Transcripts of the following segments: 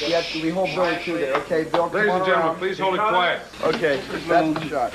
Yeah, we hold Billy too there. Okay, Bill, come Ladies on and gentlemen, around. please hold it quiet. Okay, that's the shot.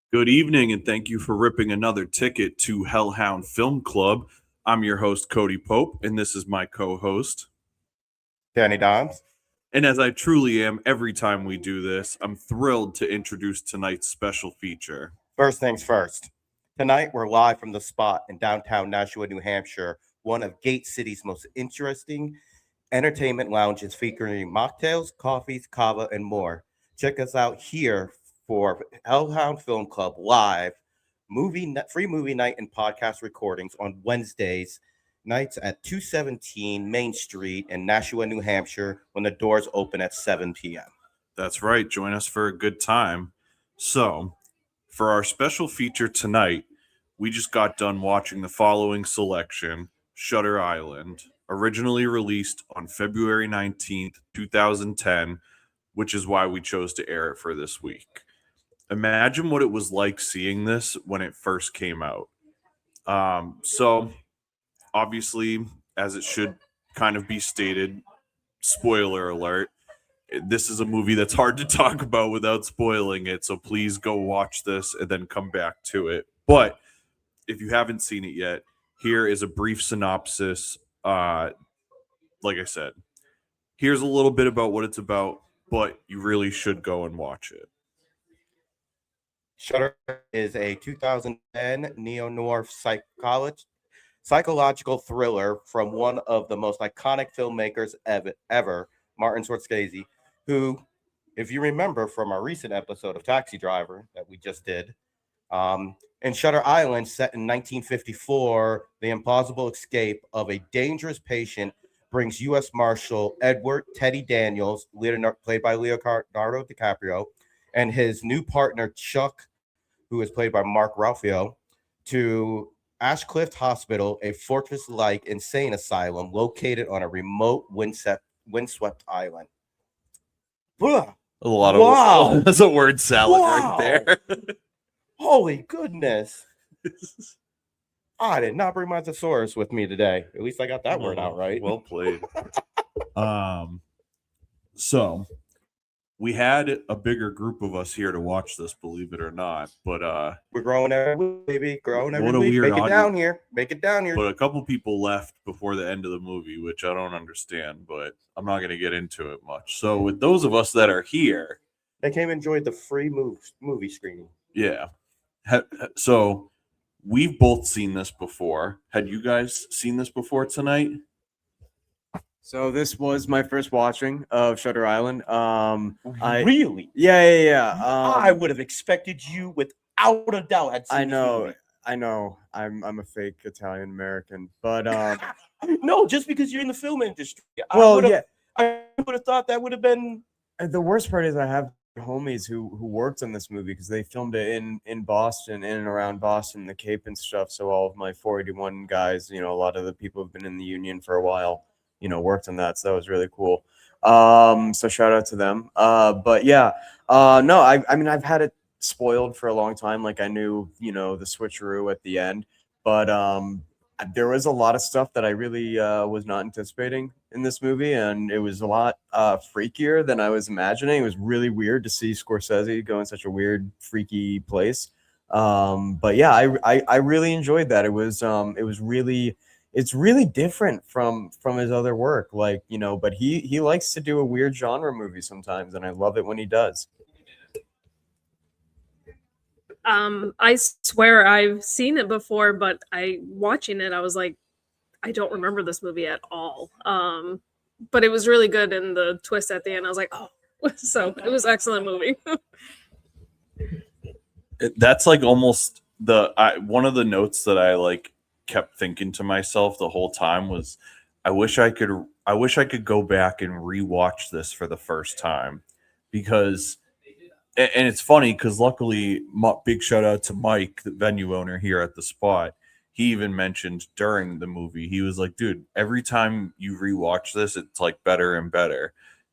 Good evening, and thank you for ripping another ticket to Hellhound Film Club. I'm your host, Cody Pope, and this is my co-host, Danny Dymez. And as I truly am every time we do this, I'm thrilled to introduce tonight's special feature. First things first. Tonight, we're live from the spot in downtown Nashua, New Hampshire, one of Gate City's most interesting entertainment lounges featuring mocktails, coffees, kava, and more. Check us out here for Hellhound Film Club live free movie night and podcast recordings on Wednesdays nights at 217 Main Street in Nashua, New Hampshire, when the doors open at 7 p.m. That's right. Join us for a good time. So, for our special feature tonight, we just got done watching the following selection: Shutter Island, originally released on February 19th, 2010, which is why we chose to air it for this week. Imagine what it was like seeing this when it first came out. So, obviously, as it should kind of be stated, spoiler alert, this is a movie that's hard to talk about without spoiling it, so please go watch this and then come back to it. But if you haven't seen it yet, here is a brief synopsis. Like I said, here's a little bit about what it's about, but you really should go and watch it. Shutter is a 2010 neo-noir psychological thriller from one of the most iconic filmmakers ever, Martin Scorsese, who, if you remember from our recent episode of Taxi Driver that we just did, in Shutter Island, set in 1954, the implausible escape of a dangerous patient brings U.S. Marshal Edward Teddy Daniels, played by Leonardo DiCaprio, and his new partner, Chuck, who is played by Mark Ruffalo, to Ashcliff Hospital, a fortress-like insane asylum located on a remote windswept island. A lot of wow. That's a word salad right there. Holy goodness. I did not bring my thesaurus with me today. At least I got that word out right. Well played. So we had a bigger group of us here to watch this, believe it or not. But we're growing every week, baby. Growing every what a week. weird Make it audience. down here. Make it down here. But a couple people left before the end of the movie, which I don't understand, but I'm not going to get into it much. So with those of us that are here, they came and enjoyed the free movie screening. Yeah. So we've both seen this before. Had you guys seen this before tonight? So this was my first watching of Shutter Island. Really? Yeah. I would have expected you without a doubt had seen I know. I'm a fake Italian American, but no, just because you're in the film industry. Well, I would have thought that would have been. The worst part is I have homies who worked on this movie because they filmed it in Boston, in and around Boston, the Cape and stuff. So all of my 481 guys, a lot of the people who've been in the union for a while, worked on that. So that was really cool. So shout out to them. But yeah, no, I mean, I've had it spoiled for a long time. Like I knew, the switcheroo at the end, but there was a lot of stuff that I really was not anticipating in this movie, and it was a lot freakier than I was imagining. It was really weird to see Scorsese go in such a weird, freaky place. But yeah, I really enjoyed that. It's really different from his other work, but he likes to do a weird genre movie sometimes, and I love it when he does. I swear I've seen it before, but watching it, I was like, I don't remember this movie at all. But it was really good, and the twist at the end, I was like, oh, so it was an excellent movie. That's like almost one of the notes that I kept thinking to myself the whole time was, I wish I could I wish I could go back and rewatch this for the first time because, and it's funny because luckily, big shout out to Mike, the venue owner here at the spot. He even mentioned during the movie, he was like, dude, every time you rewatch this, it's like better and better.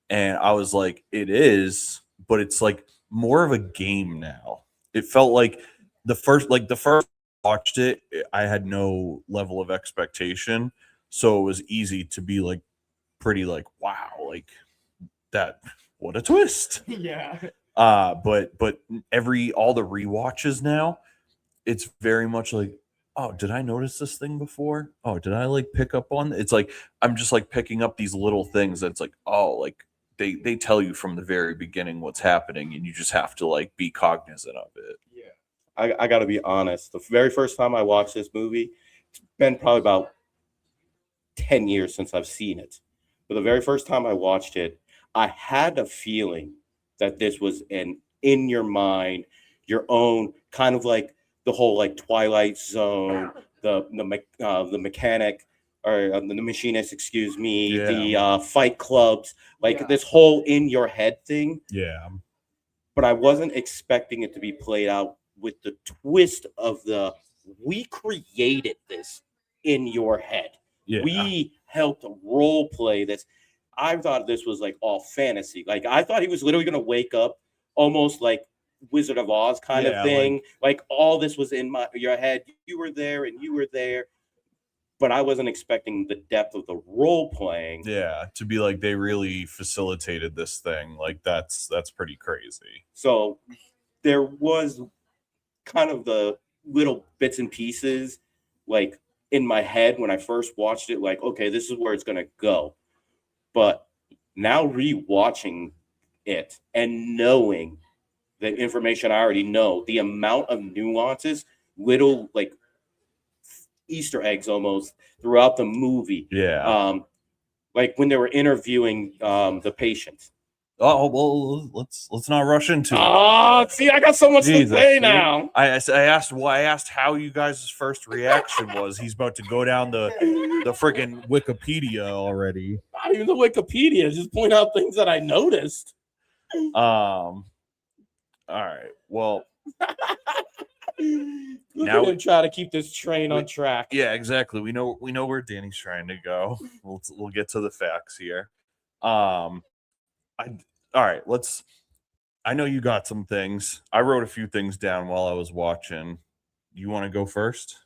And I was like, it is, but it's like more of a game now. It felt like the first I watched it, I had no level of expectation. So it was easy to be like pretty like, wow, like that, what a twist. Yeah. But all the rewatches now, it's very much like, oh, did I notice this thing before? Oh, did I like pick up on it's like I'm just like picking up these little things that's like, oh, like they tell you from the very beginning what's happening and you just have to like be cognizant of it. Yeah. I gotta be honest. The very first time I watched this movie, it's been probably about 10 years since I've seen it. But the very first time I watched it, I had a feeling that this was an in your mind, your own kind of like the whole like Twilight Zone, the mechanic or the machinist, excuse me, the Fight Clubs, like this whole in your head thing. Yeah. But I wasn't expecting it to be played out with the twist of we created this in your head. Yeah. We helped role play this. I thought this was like all fantasy. Like I thought he was literally going to wake up almost like Wizard of Oz kind of thing. Like all this was in your head. You were there and you were there. But I wasn't expecting the depth of the role playing. Yeah, to be like they really facilitated this thing. Like that's pretty crazy. So there was kind of the little bits and pieces like in my head when I first watched it, like, okay, this is where it's gonna go. But now rewatching it and knowing the information I already know, the amount of nuances, little like Easter eggs almost throughout the movie. Yeah. Like when they were interviewing the patient. Oh well, let's not rush into it. Oh, see, I got so much to say now. I asked how you guys' first reaction was. He's about to go down the freaking Wikipedia already. Not even the Wikipedia, just point out things that I noticed. All right. Well, now we try to keep this train on track. Yeah, exactly. We know where Danny's trying to go. We'll get to the facts here. All right, I know you got some things. I wrote a few things down while I was watching. You want to go first?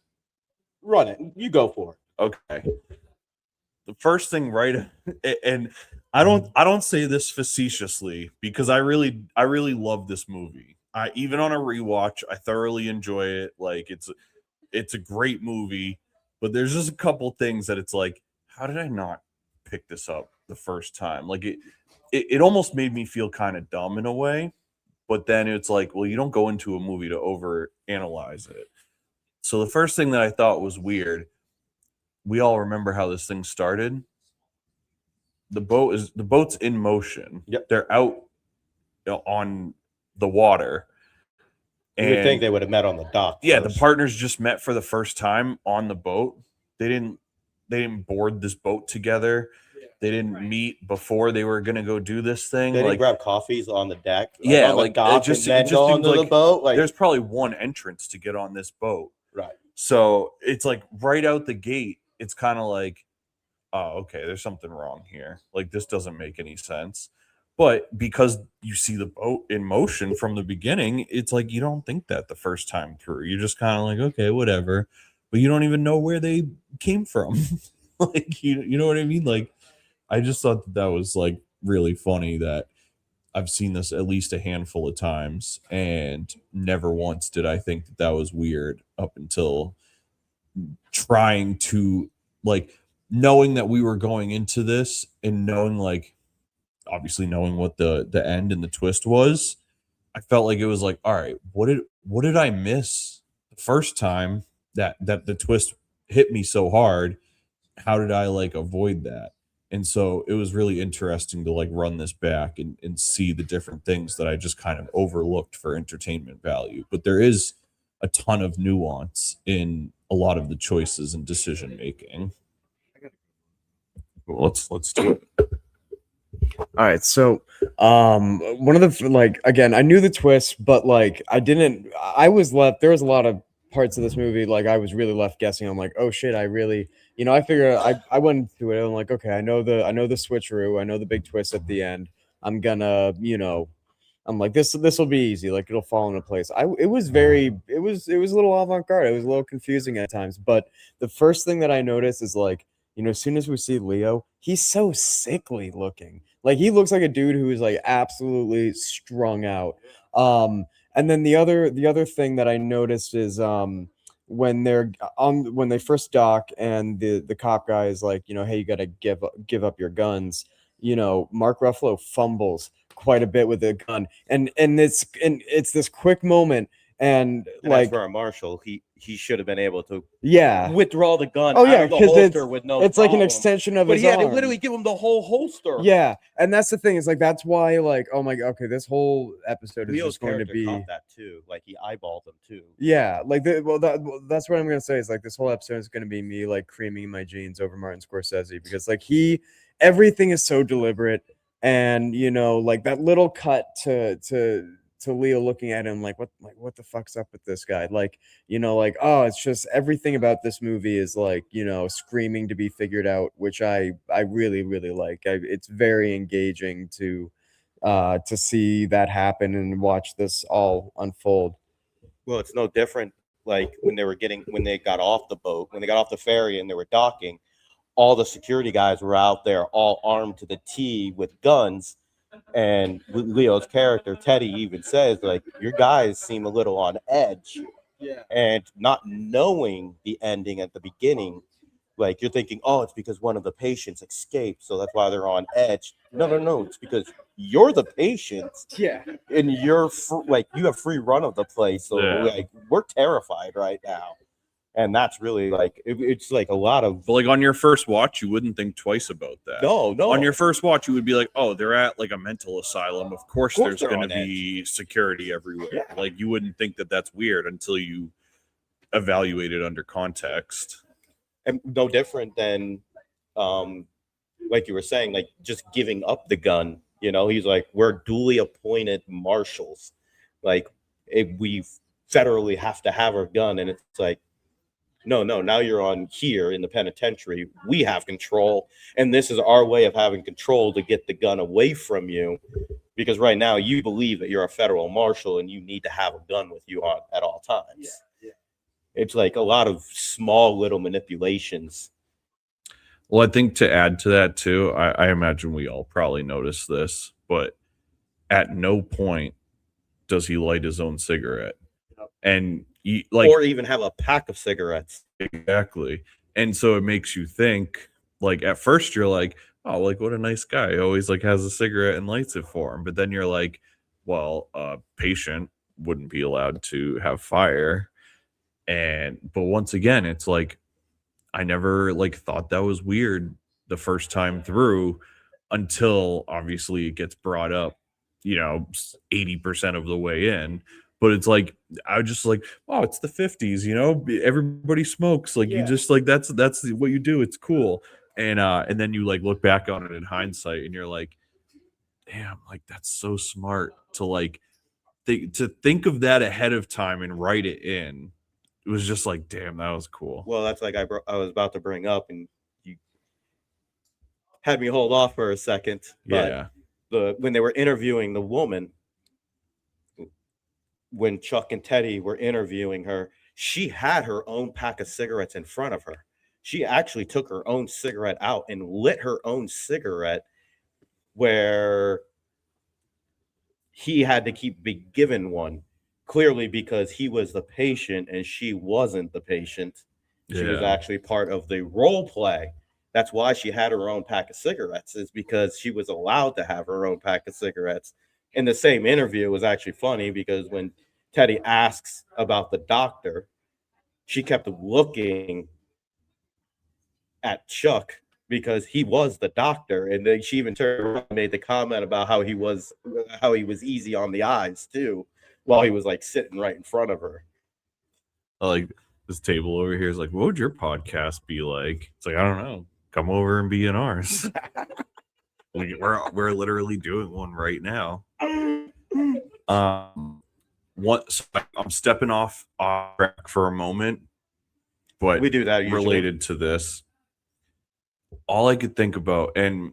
Run it. You go for it. Okay. The first thing, right, and I don't say this facetiously because I really love this movie. Even on a rewatch, I thoroughly enjoy it. Like it's a great movie, but there's just a couple things that it's like, how did I not pick this up the first time? Like it almost made me feel kind of dumb in a way, but then it's like, well, you don't go into a movie to over analyze it. So the first thing that I thought was weird, we all remember how this thing started. The boat's in motion. Yep. They're out on the water. You would think they would have met on the dock. Yeah, first. The partners just met for the first time on the boat. They didn't board this boat together. They didn't meet before they were gonna go do this thing. They didn't grab coffees on the deck. Yeah, on the dock, it just go onto the boat. Like there's probably one entrance to get on this boat. Right. So it's like right out the gate, it's kind of like, oh, okay, there's something wrong here. Like this doesn't make any sense. But because you see the boat in motion from the beginning, it's like you don't think that the first time through. You're just kind of like, okay, whatever. But you don't even know where they came from. Like you know what I mean? Like I just thought that was like really funny that I've seen this at least a handful of times and never once did I think that was weird up until trying to like knowing that we were going into this and knowing like obviously knowing what the end and the twist was. I felt like it was like, all right, what did I miss the first time that the twist hit me so hard? How did I like avoid that? And so it was really interesting to like run this back and see the different things that I just kind of overlooked for entertainment value. But there is a ton of nuance in a lot of the choices and decision making. Let's do it. All right, so one of the like again, I knew the twist, but like I was left. There was a lot of parts of this movie like I was really left guessing. I'm like, oh shit, I really, I figured I went through it. I'm like, okay, I know the switcheroo, I know the big twist at the end. I'm gonna, I'm like this will be easy, like it'll fall into place. It was a little avant-garde. It was a little confusing at times, but the first thing that I noticed is like, as soon as we see Leo, he's so sickly looking. Like he looks like a dude who is like absolutely strung out. And then the other thing that I noticed is when when they first dock and the cop guy is like, hey, you gotta give up your guns. Mark Ruffalo fumbles quite a bit with the gun, and it's this quick moment, and like as for a marshal, he should have been able to yeah withdraw the gun Oh, out yeah, of the 'cause holster with no it's like an problem. extension of But his he had to arm. literally give him the whole holster. Yeah, and that's the thing. Is like that's why like oh my god, okay, this whole episode is Leo's just going to character be caught that too. Like he eyeballed him too. yeah, like that's what I'm gonna say is like this whole episode is gonna be me like creaming my jeans over Martin Scorsese because like everything is so deliberate, and like that little cut to Leo looking at him like what the fuck's up with this guy, like like oh it's just everything about this movie is like screaming to be figured out, which I really really like. It's very engaging to see that happen and watch this all unfold. Well, it's no different. Like when they got off the boat, when they got off the ferry and they were docking, all the security guys were out there all armed to the T with guns. And Leo's character, Teddy, even says, like, your guys seem a little on edge. Yeah. And not knowing the ending at the beginning, like you're thinking, oh, it's because one of the patients escaped, so that's why they're on edge. No, it's because you're the patient. Yeah. And you have free run of the place. So like we're terrified right now. And that's really like it's like a lot of. But like on your first watch, you wouldn't think twice about that. No. On your first watch, you would be like, "Oh, they're at like a mental asylum. Of course there's going to be security everywhere." Yeah. Like you wouldn't think that that's weird until you evaluate it under context. And no different than, like you were saying, like just giving up the gun. He's like, we're duly appointed marshals. Like we federally have to have our gun, and it's like. No, now you're on here in the penitentiary. We have control, and this is our way of having control to get the gun away from you, because right now you believe that you're a federal marshal and you need to have a gun with you at all times. Yeah. It's like a lot of small little manipulations. Well, I think to add to that too, I imagine we all probably noticed this, but at no point does he light his own cigarette. And or even have a pack of cigarettes. Exactly. And so it makes you think, like at first you're like, oh, like what a nice guy. He always like has a cigarette and lights it for him. But then you're like, well, a patient wouldn't be allowed to have fire. But once again, it's like I never like thought that was weird the first time through until obviously it gets brought up, 80% of the way in. But it's like I was just like, oh, it's the 50s, everybody smokes. Like you just like that's what you do. It's cool. And then you like look back on it in hindsight and you're like, damn, like that's so smart to like to think of that ahead of time and write it in. It was just like, damn, that was cool. Well, that's like I was about to bring up, and you had me hold off for a second. But when they were interviewing the woman. When Chuck and Teddy were interviewing her, she had her own pack of cigarettes in front of her. She actually took her own cigarette out and lit her own cigarette, where he had to be given one, clearly because he was the patient and she wasn't the patient. She was actually part of the role play. That's why she had her own pack of cigarettes, is because she was allowed to have her own pack of cigarettes. In the same interview, it was actually funny because when Teddy asks about the doctor, she kept looking at Chuck because he was the doctor, and then she even turned around and made the comment about how he was easy on the eyes too, while he was like sitting right in front of her. Like this table over here is like, what would your podcast be like? It's like, I don't know. come over and be in ours. We're literally doing one right now. So I'm stepping off track for a moment, but We do that usually. related to this. All I could think about, and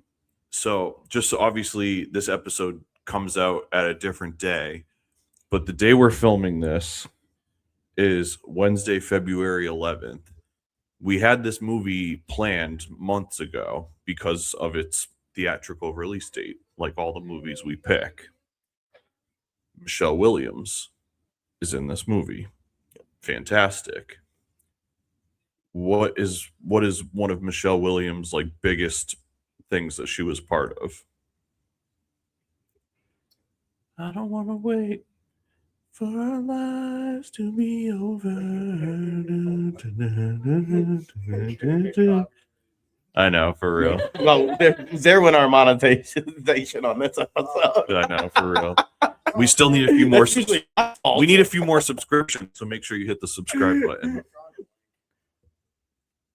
so just so obviously this episode comes out at a different day, but the day we're filming this is Wednesday, February 11th. We had this movie planned months ago because of its theatrical release date, like all the movies we pick. Michelle Williams is in this movie. Fantastic. What is one of Michelle Williams' like biggest things that she was part of? I don't want to wait for our lives to be over. I know, for real. Well, there went our monetization on this episode. I know, for real. We still need a few more. We need a few more subscriptions, so make sure you hit the subscribe button.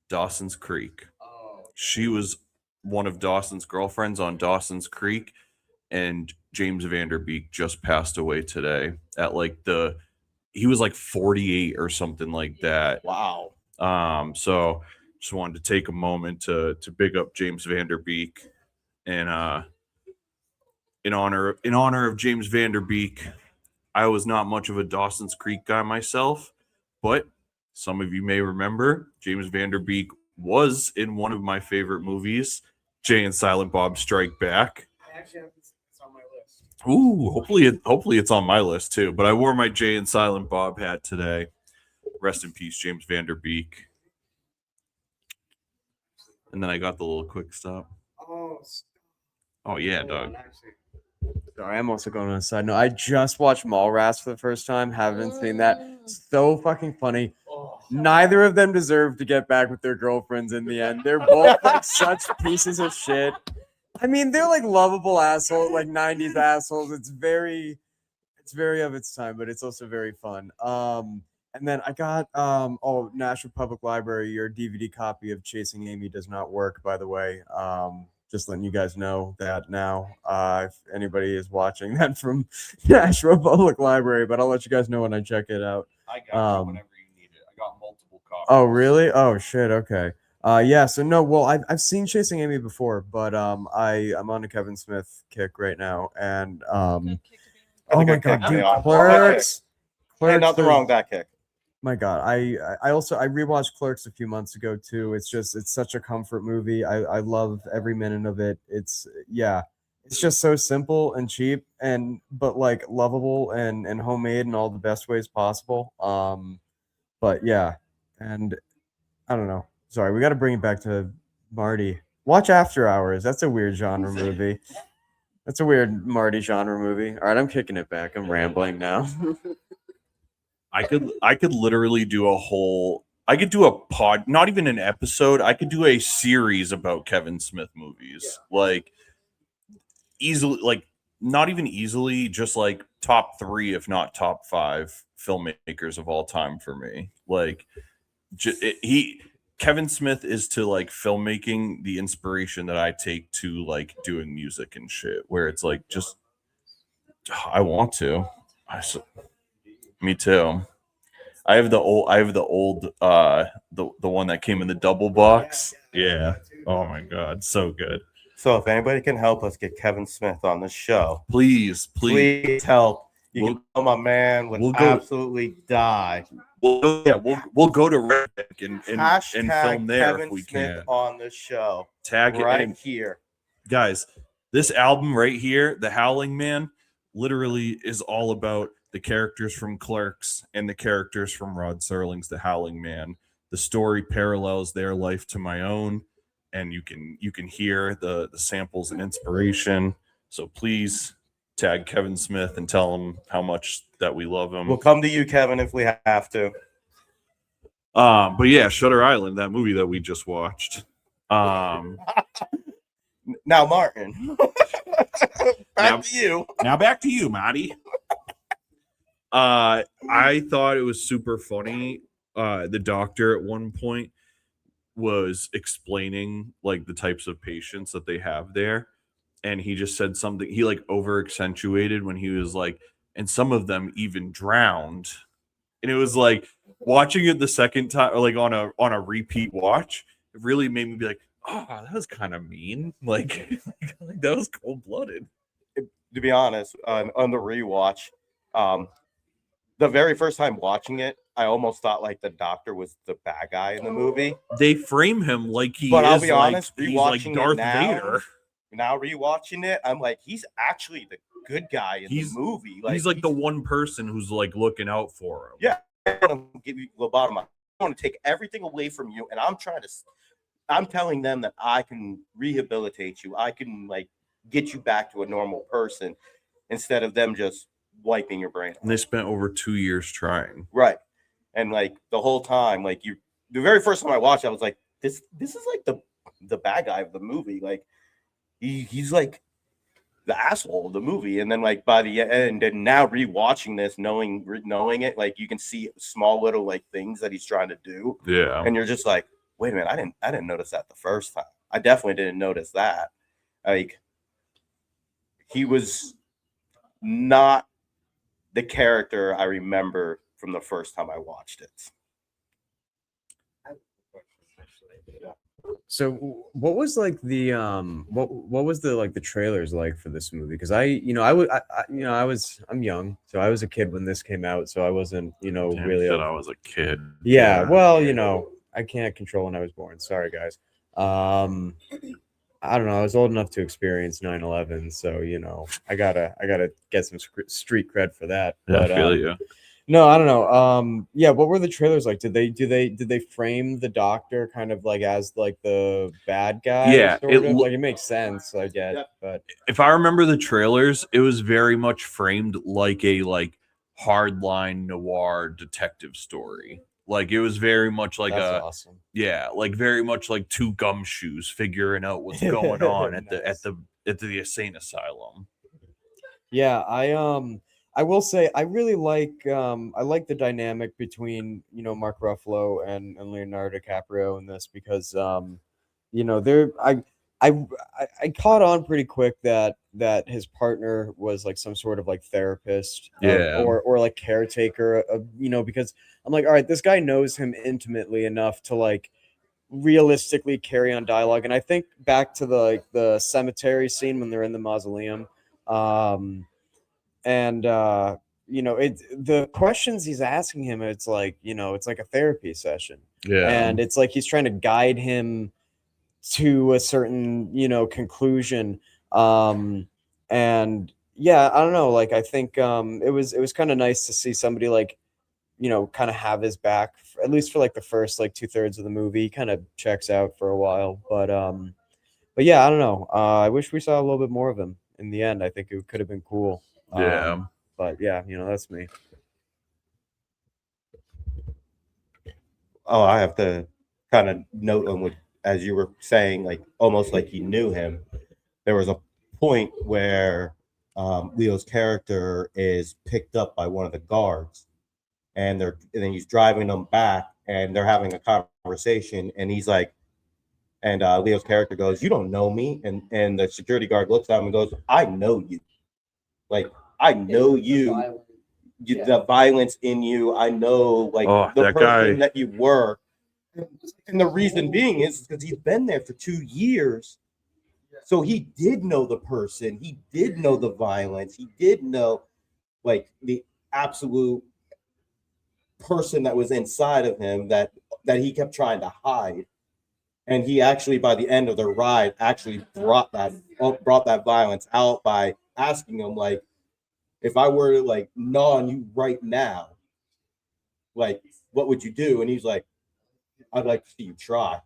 Dawson's Creek. She was one of Dawson's girlfriends on Dawson's Creek, and James Van Der Beek just passed away today at he was like 48 or something like that. Wow. So just wanted to take a moment to big up James Van Der Beek, and in honor of James Van Der Beek, I was not much of a Dawson's Creek guy myself, but some of you may remember James Van Der Beek was in one of my favorite movies, Jay and Silent Bob Strike Back. Actually, it's on my list. Ooh, hopefully it's on my list too. But I wore my Jay and Silent Bob hat today. Rest in peace, James Van Der Beek. And then I got the little quick stop. Oh yeah, Doug. Sorry, I'm also going on a side note. I just watched Mallrats for the first time. Haven't seen that. So fucking funny. Neither of them deserve to get back with their girlfriends in the end. They're both like such pieces of shit. I mean, they're like lovable assholes, like 90s assholes. It's very of its time, but it's also very fun. And then I got Nashua Public Library, your DVD copy of Chasing Amy does not work, by the way. Just letting you guys know that now, if anybody is watching that from Nashua Public Library, but I'll let you guys know when I check it out. I got you whenever you need it. I got multiple copies. Oh, really? Oh, shit. Okay. Yeah. So no. Well, I've seen Chasing Amy before, but I'm on a Kevin Smith kick right now, and oh my god, dude, Clerks. Hey, not the wrong back kick. My god, I rewatched Clerks a few months ago too. It's such a comfort movie. I love every minute of it. It's just so simple and cheap but like lovable and homemade in all the best ways possible. But yeah, and I don't know. Sorry, we got to bring it back to Marty. Watch After Hours. That's a weird genre movie. That's a weird Marty genre movie. All right, I'm kicking it back. I'm rambling now. I could literally do a pod, not even an episode. I could do a series about Kevin Smith movies. Yeah. Like easily, like not even easily, just like top 3, if not top 5 filmmakers of all time for me. Like Kevin Smith is to like filmmaking the inspiration that I take to like doing music and shit, where it's like just I want to. Me too. I have the old the one that came in the double box. Yeah. Oh my god, so good. So if anybody can help us get Kevin Smith on the show, please help. You can tell my man would absolutely die. We'll go to Redneck and film there Kevin if we Smith can on the show. Tag right it here, guys. This album right here, The Howling Man, literally is all about the characters from Clerks and the characters from Rod Serling's The Howling Man. The story parallels their life to my own, and you can hear the samples and inspiration. So please tag Kevin Smith and tell him how much that we love him. We'll come to you, Kevin, if we have to. But yeah, Shutter Island, that movie that we just watched. Now, Martin, back to you, Marty. I thought it was super funny. The doctor at one point, was explaining like the types of patients that they have there, and he just said something, he like over accentuated when he was like, and some of them even drowned. And it was like watching it the second time, or like on a repeat watch, it really made me be like, oh, that was kind of mean. Like, like that was cold-blooded. To be honest, on the rewatch, the very first time watching it, I almost thought like the doctor was the bad guy in the movie. They frame him like he But is, I'll be like, honest, he's like rewatching Darth it now, Vader. Now rewatching it, I'm like, he's actually the good guy in the movie. He's like the one person who's like looking out for him. Yeah, I want to give you lobotomy. I want to take everything away from you, and I'm telling them that I can rehabilitate you. I can like get you back to a normal person instead of them just wiping your brain. And they spent over 2 years trying. Right. And like the whole time, like the very first time I watched it, I was like, this is like the bad guy of the movie. Like he's like the asshole of the movie. And then like by the end, and now rewatching this, knowing it, like you can see small little like things that he's trying to do. Yeah. And you're just like, wait a minute, I didn't notice that the first time. I definitely didn't notice that. Like he was not the character I remember from the first time I watched it. So what was like the what was the like the trailers like for this movie? Because I'm young, so I was a kid when this came out, so I wasn't really said I was a kid. Yeah, well, I can't control when I was born. Sorry, guys. I don't know. I was old enough to experience 9/11, so I gotta get some street cred for that. Yeah, But, I feel you. no, I don't know. Yeah, what were the trailers like? Did they frame the doctor kind of like as like the bad guy? Yeah, like it makes sense, I get. Yeah. But if I remember the trailers, it was very much framed like a hardline noir detective story. Like it was very much like that's awesome. Yeah, like very much like two gumshoes figuring out what's going on at the insane asylum. Yeah, I will say I really like I like the dynamic between Mark Ruffalo and Leonardo DiCaprio in this because they're I caught on pretty quick that his partner was like some sort of like therapist, or like caretaker of because I'm like, all right, this guy knows him intimately enough to like realistically carry on dialogue. And I think back to the cemetery scene when they're in the mausoleum, and the questions he's asking him, it's like it's like a therapy session, and it's like he's trying to guide him to a certain conclusion, and yeah, I don't know, like I think it was kind of nice to see somebody like kind of have his back at least for like the first like 2/3 of the movie. He kind of checks out for a while, but yeah, I don't know, I wish we saw a little bit more of him in the end. I think it could have been cool. But yeah, that's me. Oh, I have to kind of note on what, as you were saying, like almost like he knew him. There was a point where Leo's character is picked up by one of the guards, and then he's driving them back, and they're having a conversation, and he's like, and Leo's character goes, "You don't know me," and the security guard looks at him and goes, "I know you. Like I know you." The violence in you, I know, like the person that you were, and the reason being is because he's been there for 2 years, so he did know the person, he did know the violence, he did know like the absolute person that was inside of him that he kept trying to hide, and he actually by the end of the ride actually brought that violence out by asking him like, if I were to like gnaw on you right now, like what would you do? And he's like, I'd like to see you try.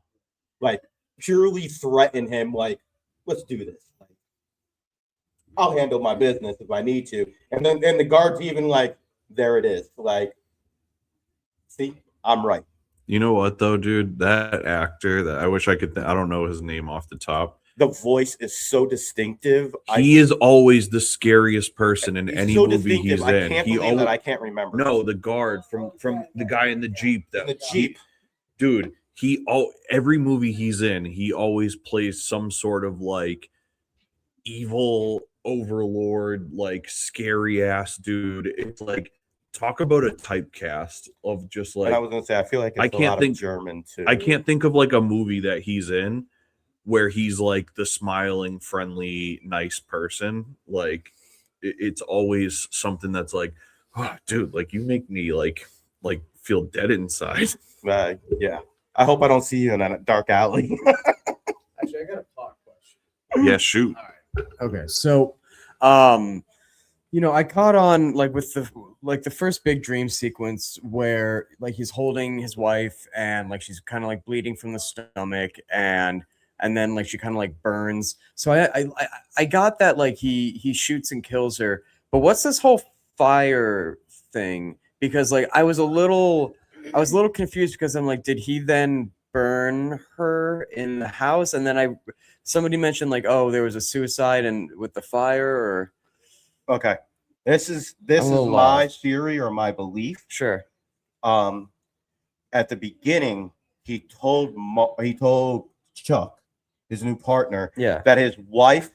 Like purely threaten him, like, let's do this. Like, I'll handle my business if I need to. And then the guard's even like, there it is. Like, see, I'm right. You know what though, dude? That actor that I wish I could I don't know his name off the top. The voice is so distinctive. He is always the scariest person in any movie he's in. I can't believe that I can't remember. No, the guard from the guy in the Jeep. The Jeep. Dude, every movie he's in, he always plays some sort of like evil overlord, like scary ass dude. It's like, talk about a typecast of just And like, I was gonna say, I feel like I it's a can't lot think- of German too. I can't think of like a movie that he's in where he's like the smiling, friendly, nice person. Like it's always something that's like, oh, dude, like you make me like feel dead inside. Yeah. I hope I don't see you in a dark alley. Actually, I got a plot question. Yeah, shoot. Okay, so I caught on like with the first big dream sequence where like he's holding his wife and like she's kind of like bleeding from the stomach and then like she kind of like burns. So I got that like he shoots and kills her. But what's this whole fire thing? Because like I was a little confused because I'm like, did he then burn her in the house? And then somebody mentioned like, oh, there was a suicide and with the fire or Okay. This is little my lost. theory or my belief. sure. At the beginning, he told Chuck, his new partner, Yeah. that his wife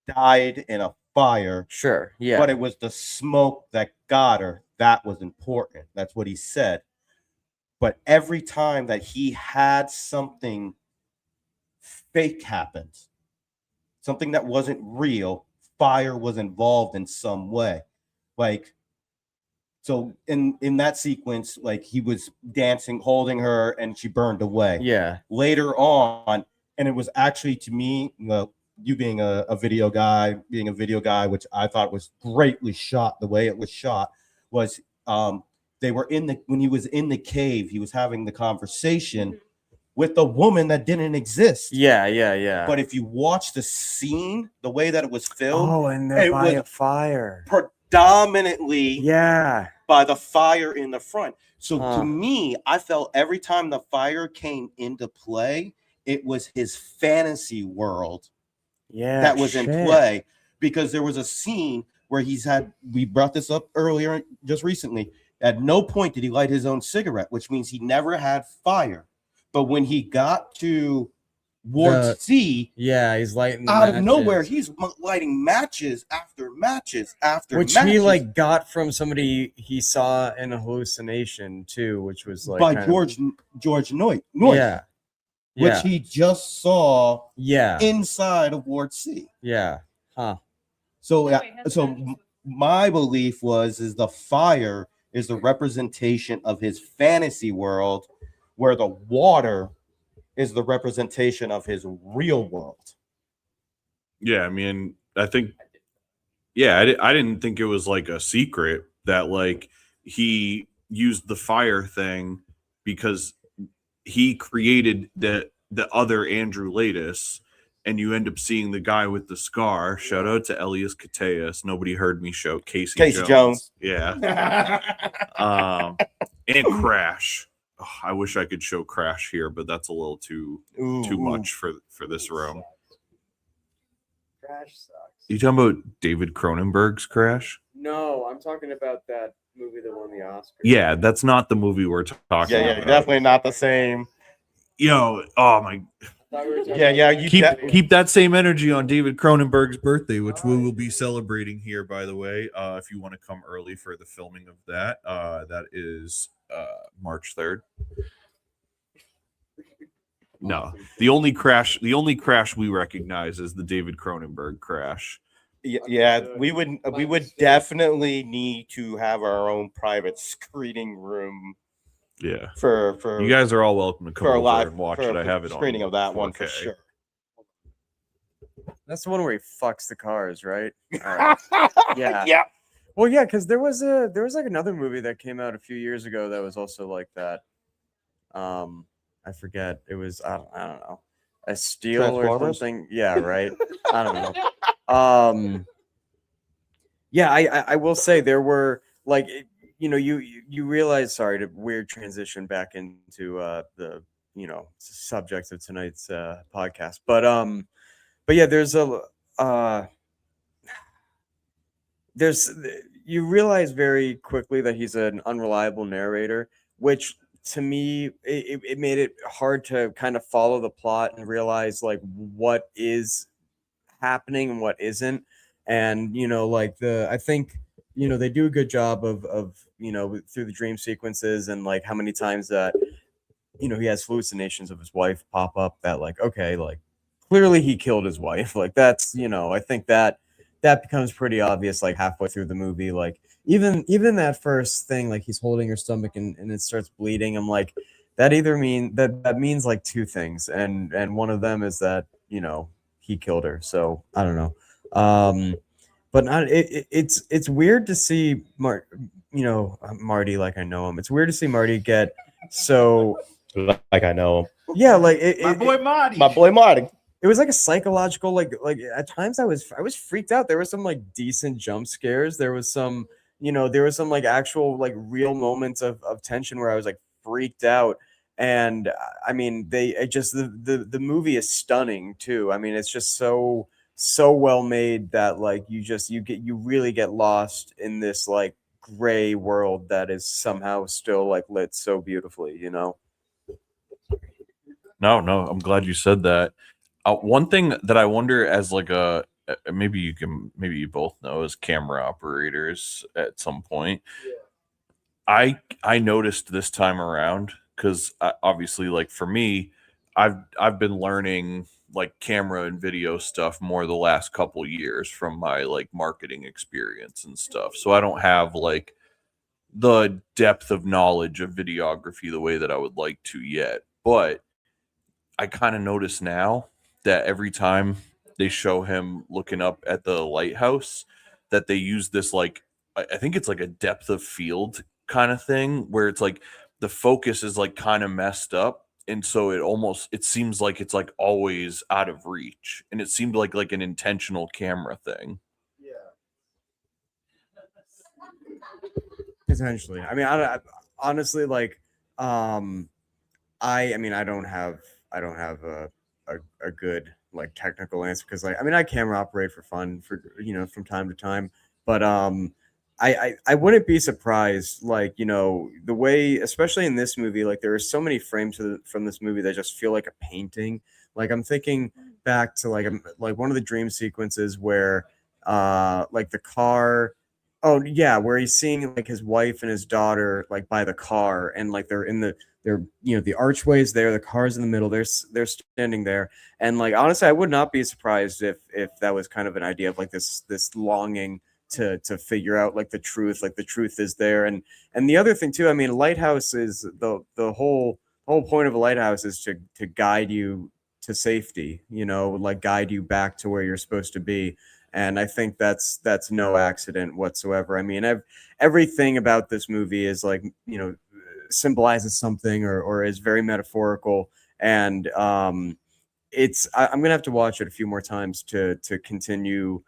died in a fire, Sure. Yeah. but it was the smoke that got her. That was important. That's what he said. But every time that he had something fake happen, something that wasn't real, fire was involved in some way. Like, so in that sequence, like he was dancing, holding her, and she burned away. Yeah. Later on, and it was actually, to me, well, you being a video guy, which I thought was greatly shot, the way it was shot was they were when he was in the cave, he was having the conversation with a woman that didn't exist. Yeah. But if you watch the scene, the way that it was filmed, Oh, and they're it by was a fire. predominantly Yeah. by the fire in the front. So Huh. to me, I felt every time the fire came into play, it was his fantasy world Yeah. that was in shit. play, because there was a scene where we brought this up earlier just recently. At no point did he light his own cigarette, which means he never had fire. But when he got to Ward C, Yeah, he's lighting out of matches. nowhere, he's lighting matches after matches after which matches. he like got from somebody he saw in a hallucination too, which was like by kind George Noyce, yeah. which he just saw Yeah. inside of Ward C. Yeah. Huh. So my belief is the fire is the representation of his fantasy world, where the water is the representation of his real world. Yeah, I mean, I think, yeah, I didn't think it was like a secret that like he used the fire thing because he created the other Andrew Latus, and you end up seeing the guy with the scar. Shout out to Elias Koteas. Nobody heard me show Casey Jones. Yeah. And Crash. Oh, I wish I could show Crash here, but that's a little too much for this room. Crash sucks. You talking about David Cronenberg's Crash? No, I'm talking about that movie that won the Oscar. Yeah, that's not the movie we're talking about. Definitely not the same. Yo, oh my. You Keep that same energy on David Cronenberg's birthday, which we will be celebrating here, by the way. If you want to come early for the filming of that, that is March 3rd. No, the only crash we recognize is the David Cronenberg crash. We would definitely need to have our own private screening room. Yeah, for you guys are all welcome to come over live and watch it. I have it on screening of that 4K. one for sure. That's the one where he fucks the cars, right? All right. Yeah. Yeah. Well, yeah, because there was like another movie that came out a few years ago that was also like that. I forget. It was I don't know, a steel or Transformers? something. Yeah, right. I don't know. Yeah, I will say there were like you realize. Sorry to weird transition back into the subject of tonight's podcast, but yeah, you realize very quickly that he's an unreliable narrator, which to me, it made it hard to kind of follow the plot and realize like what is happening and what isn't. And like I think they do a good job of through the dream sequences and like how many times that he has hallucinations of his wife pop up, that like, okay, like clearly he killed his wife. Like that's I think that becomes pretty obvious like halfway through the movie. Like even that first thing, like he's holding her stomach and it starts bleeding. I'm like, that either that means like two things, and one of them is that he killed her. So I don't know. But not it's weird to see Marty, like I know him. It's weird to see Marty get so Like I know him. yeah, like My boy Marty. My boy Marty. it was like a psychological like at times I was freaked out. There were some like decent jump scares. There was some like actual like real moments of tension where I was like freaked out. And I mean the movie is stunning too. I mean it's just so well made that like you really get lost in this like gray world that is somehow still like lit so beautifully. No, I'm glad you said that. One thing that I wonder, as like maybe you both know, as camera operators at some point, I noticed this time around, because obviously, like for me, I've been learning like camera and video stuff more the last couple years from my like marketing experience and stuff. So I don't have like the depth of knowledge of videography the way that I would like to yet, but I kind of notice now that every time they show him looking up at the lighthouse, that they use this like I think it's like a depth of field kind of thing, where it's like the focus is like kind of messed up, and so it seems like it's like always out of reach, and it seemed like an intentional camera thing. Potentially. I mean, I honestly like I mean I don't have a good like technical answer, because like I mean I camera operate for fun for from time to time, but I wouldn't be surprised, like the way, especially in this movie, like there are so many frames from this movie that just feel like a painting. Like I'm thinking back to like one of the dream sequences where like the car, oh yeah, where he's seeing like his wife and his daughter like by the car, and like they're the archways there, the car's in the middle, they're standing there. And like honestly I would not be surprised if that was kind of an idea of like this longing to figure out like the truth is there. And the other thing too, I mean, a lighthouse is the whole point of a lighthouse is to guide you to safety, like guide you back to where you're supposed to be. And I think that's no accident whatsoever. I mean, everything about this movie is like symbolizes something or is very metaphorical. And I'm gonna have to watch it a few more times to continue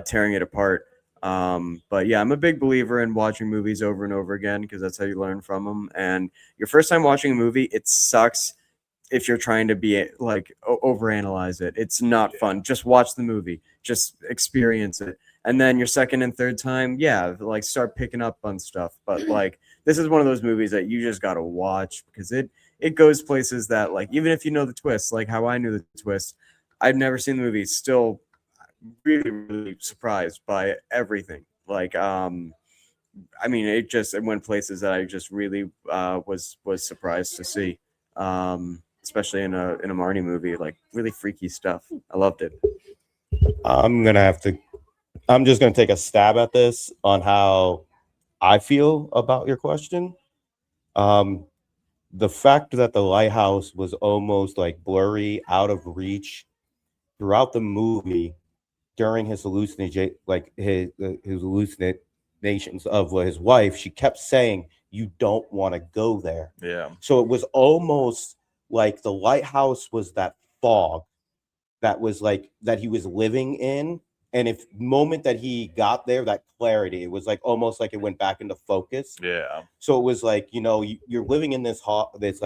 tearing it apart. But yeah, I'm a big believer in watching movies over and over again, because that's how you learn from them. And your first time watching a movie, it sucks if you're trying to be like overanalyze it. It's not fun. Just watch the movie, just experience it. And then your second and third time, yeah, like start picking up on stuff. But like this is one of those movies that you just got to watch, because it goes places that like, even if you know the twist, like how I knew the twist, I've never seen the movie, still really, really surprised by everything. Like, I mean, it went places that I just really was surprised to see. Especially in a Marnie movie, like really freaky stuff. I loved it. I'm just gonna take a stab at this on how I feel about your question. The fact that the lighthouse was almost like blurry, out of reach throughout the movie during his hallucination, like his hallucinations of his wife, she kept saying, "You don't want to go there." Yeah. So it was almost like the lighthouse was that fog that was like that he was living in. And if moment that he got there, that clarity, it was like almost like it went back into focus. Yeah. So it was like, you're living in this this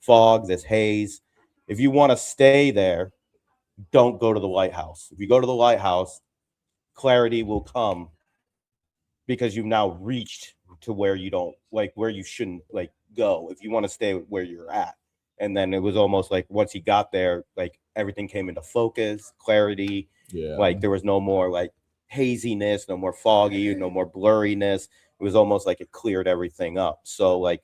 fog, this haze. If you want to stay there, don't go to the lighthouse. If you go to the lighthouse, clarity will come, because you've now reached to where you don't like where you shouldn't like go if you want to stay where you're at. And then it was almost like once he got there, like everything came into focus, clarity. Yeah. Like there was no more like haziness, no more foggy, no more blurriness. It was almost like it cleared everything up. So like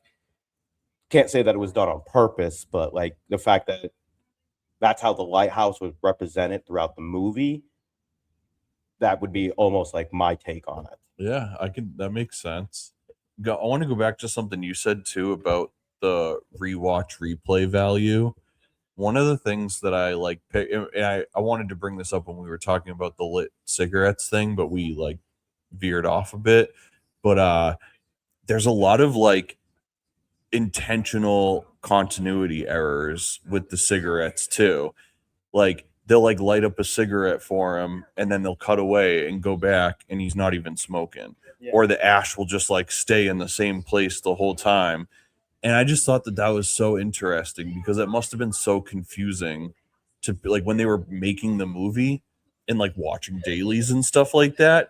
can't say that it was done on purpose, but like the fact that that's how the lighthouse was represented throughout the movie, that would be almost like my take on it. Yeah, that makes sense. I want to go back to something you said too about the rewatch replay value. One of the things that I like, and I wanted to bring this up when we were talking about the lit cigarettes thing, but we like veered off a bit. But there's a lot of like intentional continuity errors with the cigarettes too. Like they'll like light up a cigarette for him and then they'll cut away and go back and he's not even smoking. Yeah. Or the ash will just like stay in the same place the whole time. And I just thought that was so interesting because it must have been so confusing to like when they were making the movie and like watching dailies and stuff like that.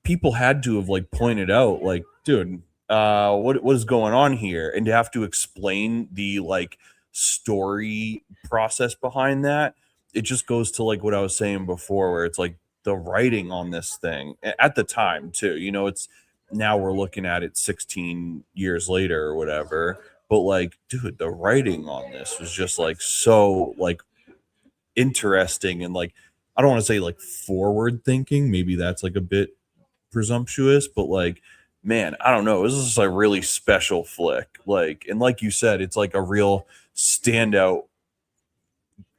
People had to have like pointed out like, dude, what is going on here? And to have to explain the like story process behind that. It just goes to like what I was saying before, where it's like the writing on this thing at the time too, you know, it's now we're looking at it 16 years later or whatever, but like, dude, the writing on this was just like so like interesting and like, I don't want to say like forward thinking, maybe that's like a bit presumptuous, but like, man, I don't know, this is a really special flick. Like, and like you said, it's like a real standout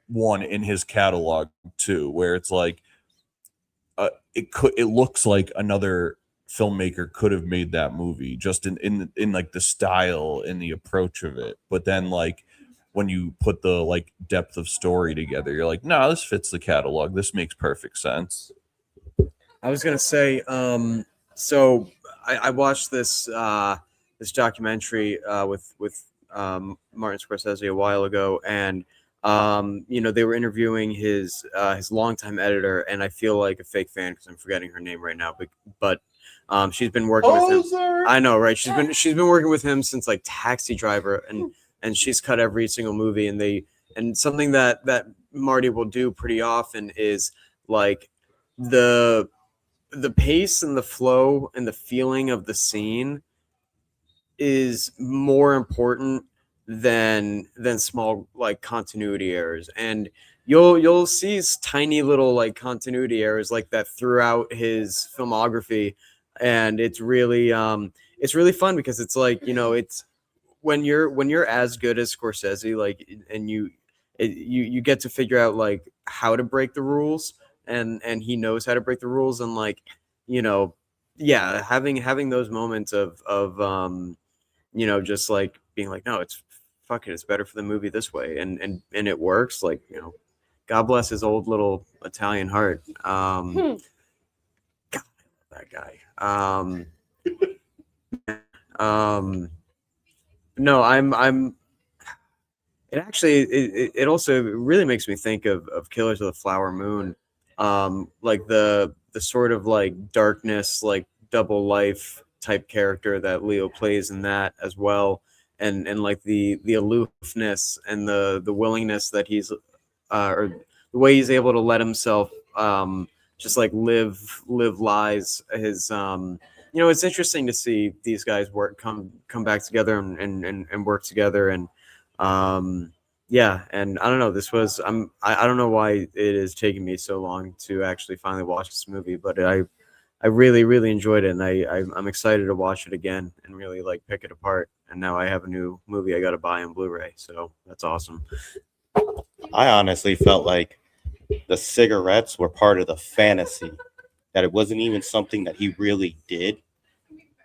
one in his catalog too, where it's like it looks like another filmmaker could have made that movie just in like the style and the approach of it, but then like when you put the like depth of story together, you're like, no, this fits the catalog, this makes perfect sense. I was gonna say, so I watched this this documentary with Martin Scorsese a while ago, and you know, they were interviewing his longtime editor, and I feel like a fake fan because I'm forgetting her name right now, but she's been working with him. I know, right? She's been working with him since like Taxi Driver, and she's cut every single movie, and something that Marty will do pretty often is like the pace and the flow and the feeling of the scene is more important than small like continuity errors, and you'll see tiny little like continuity errors like that throughout his filmography, and it's really fun because it's like, you know, it's when you're as good as Scorsese, like, and you get to figure out like how to break the rules, and he knows how to break the rules, and like, you know, yeah, having those moments of you know, just like being like, no, it's fuck it, it's better for the movie this way, and it works. Like, you know, God bless his old little Italian heart. God, I love that guy. No, I'm. It actually it also really makes me think of Killers of the Flower Moon, like the sort of like darkness, like double life type character that Leo plays in that as well, and like the aloofness and the willingness that he's or the way he's able to let himself just like live lies. His you know, it's interesting to see these guys come back together and work together, and yeah, and I don't know, this was I don't know why it is taking me so long to actually finally watch this movie, but I really enjoyed it, and I'm excited to watch it again and really like pick it apart. And now I have a new movie I got to buy on Blu-ray, so that's awesome. I honestly felt like the cigarettes were part of the fantasy, that it wasn't even something that he really did.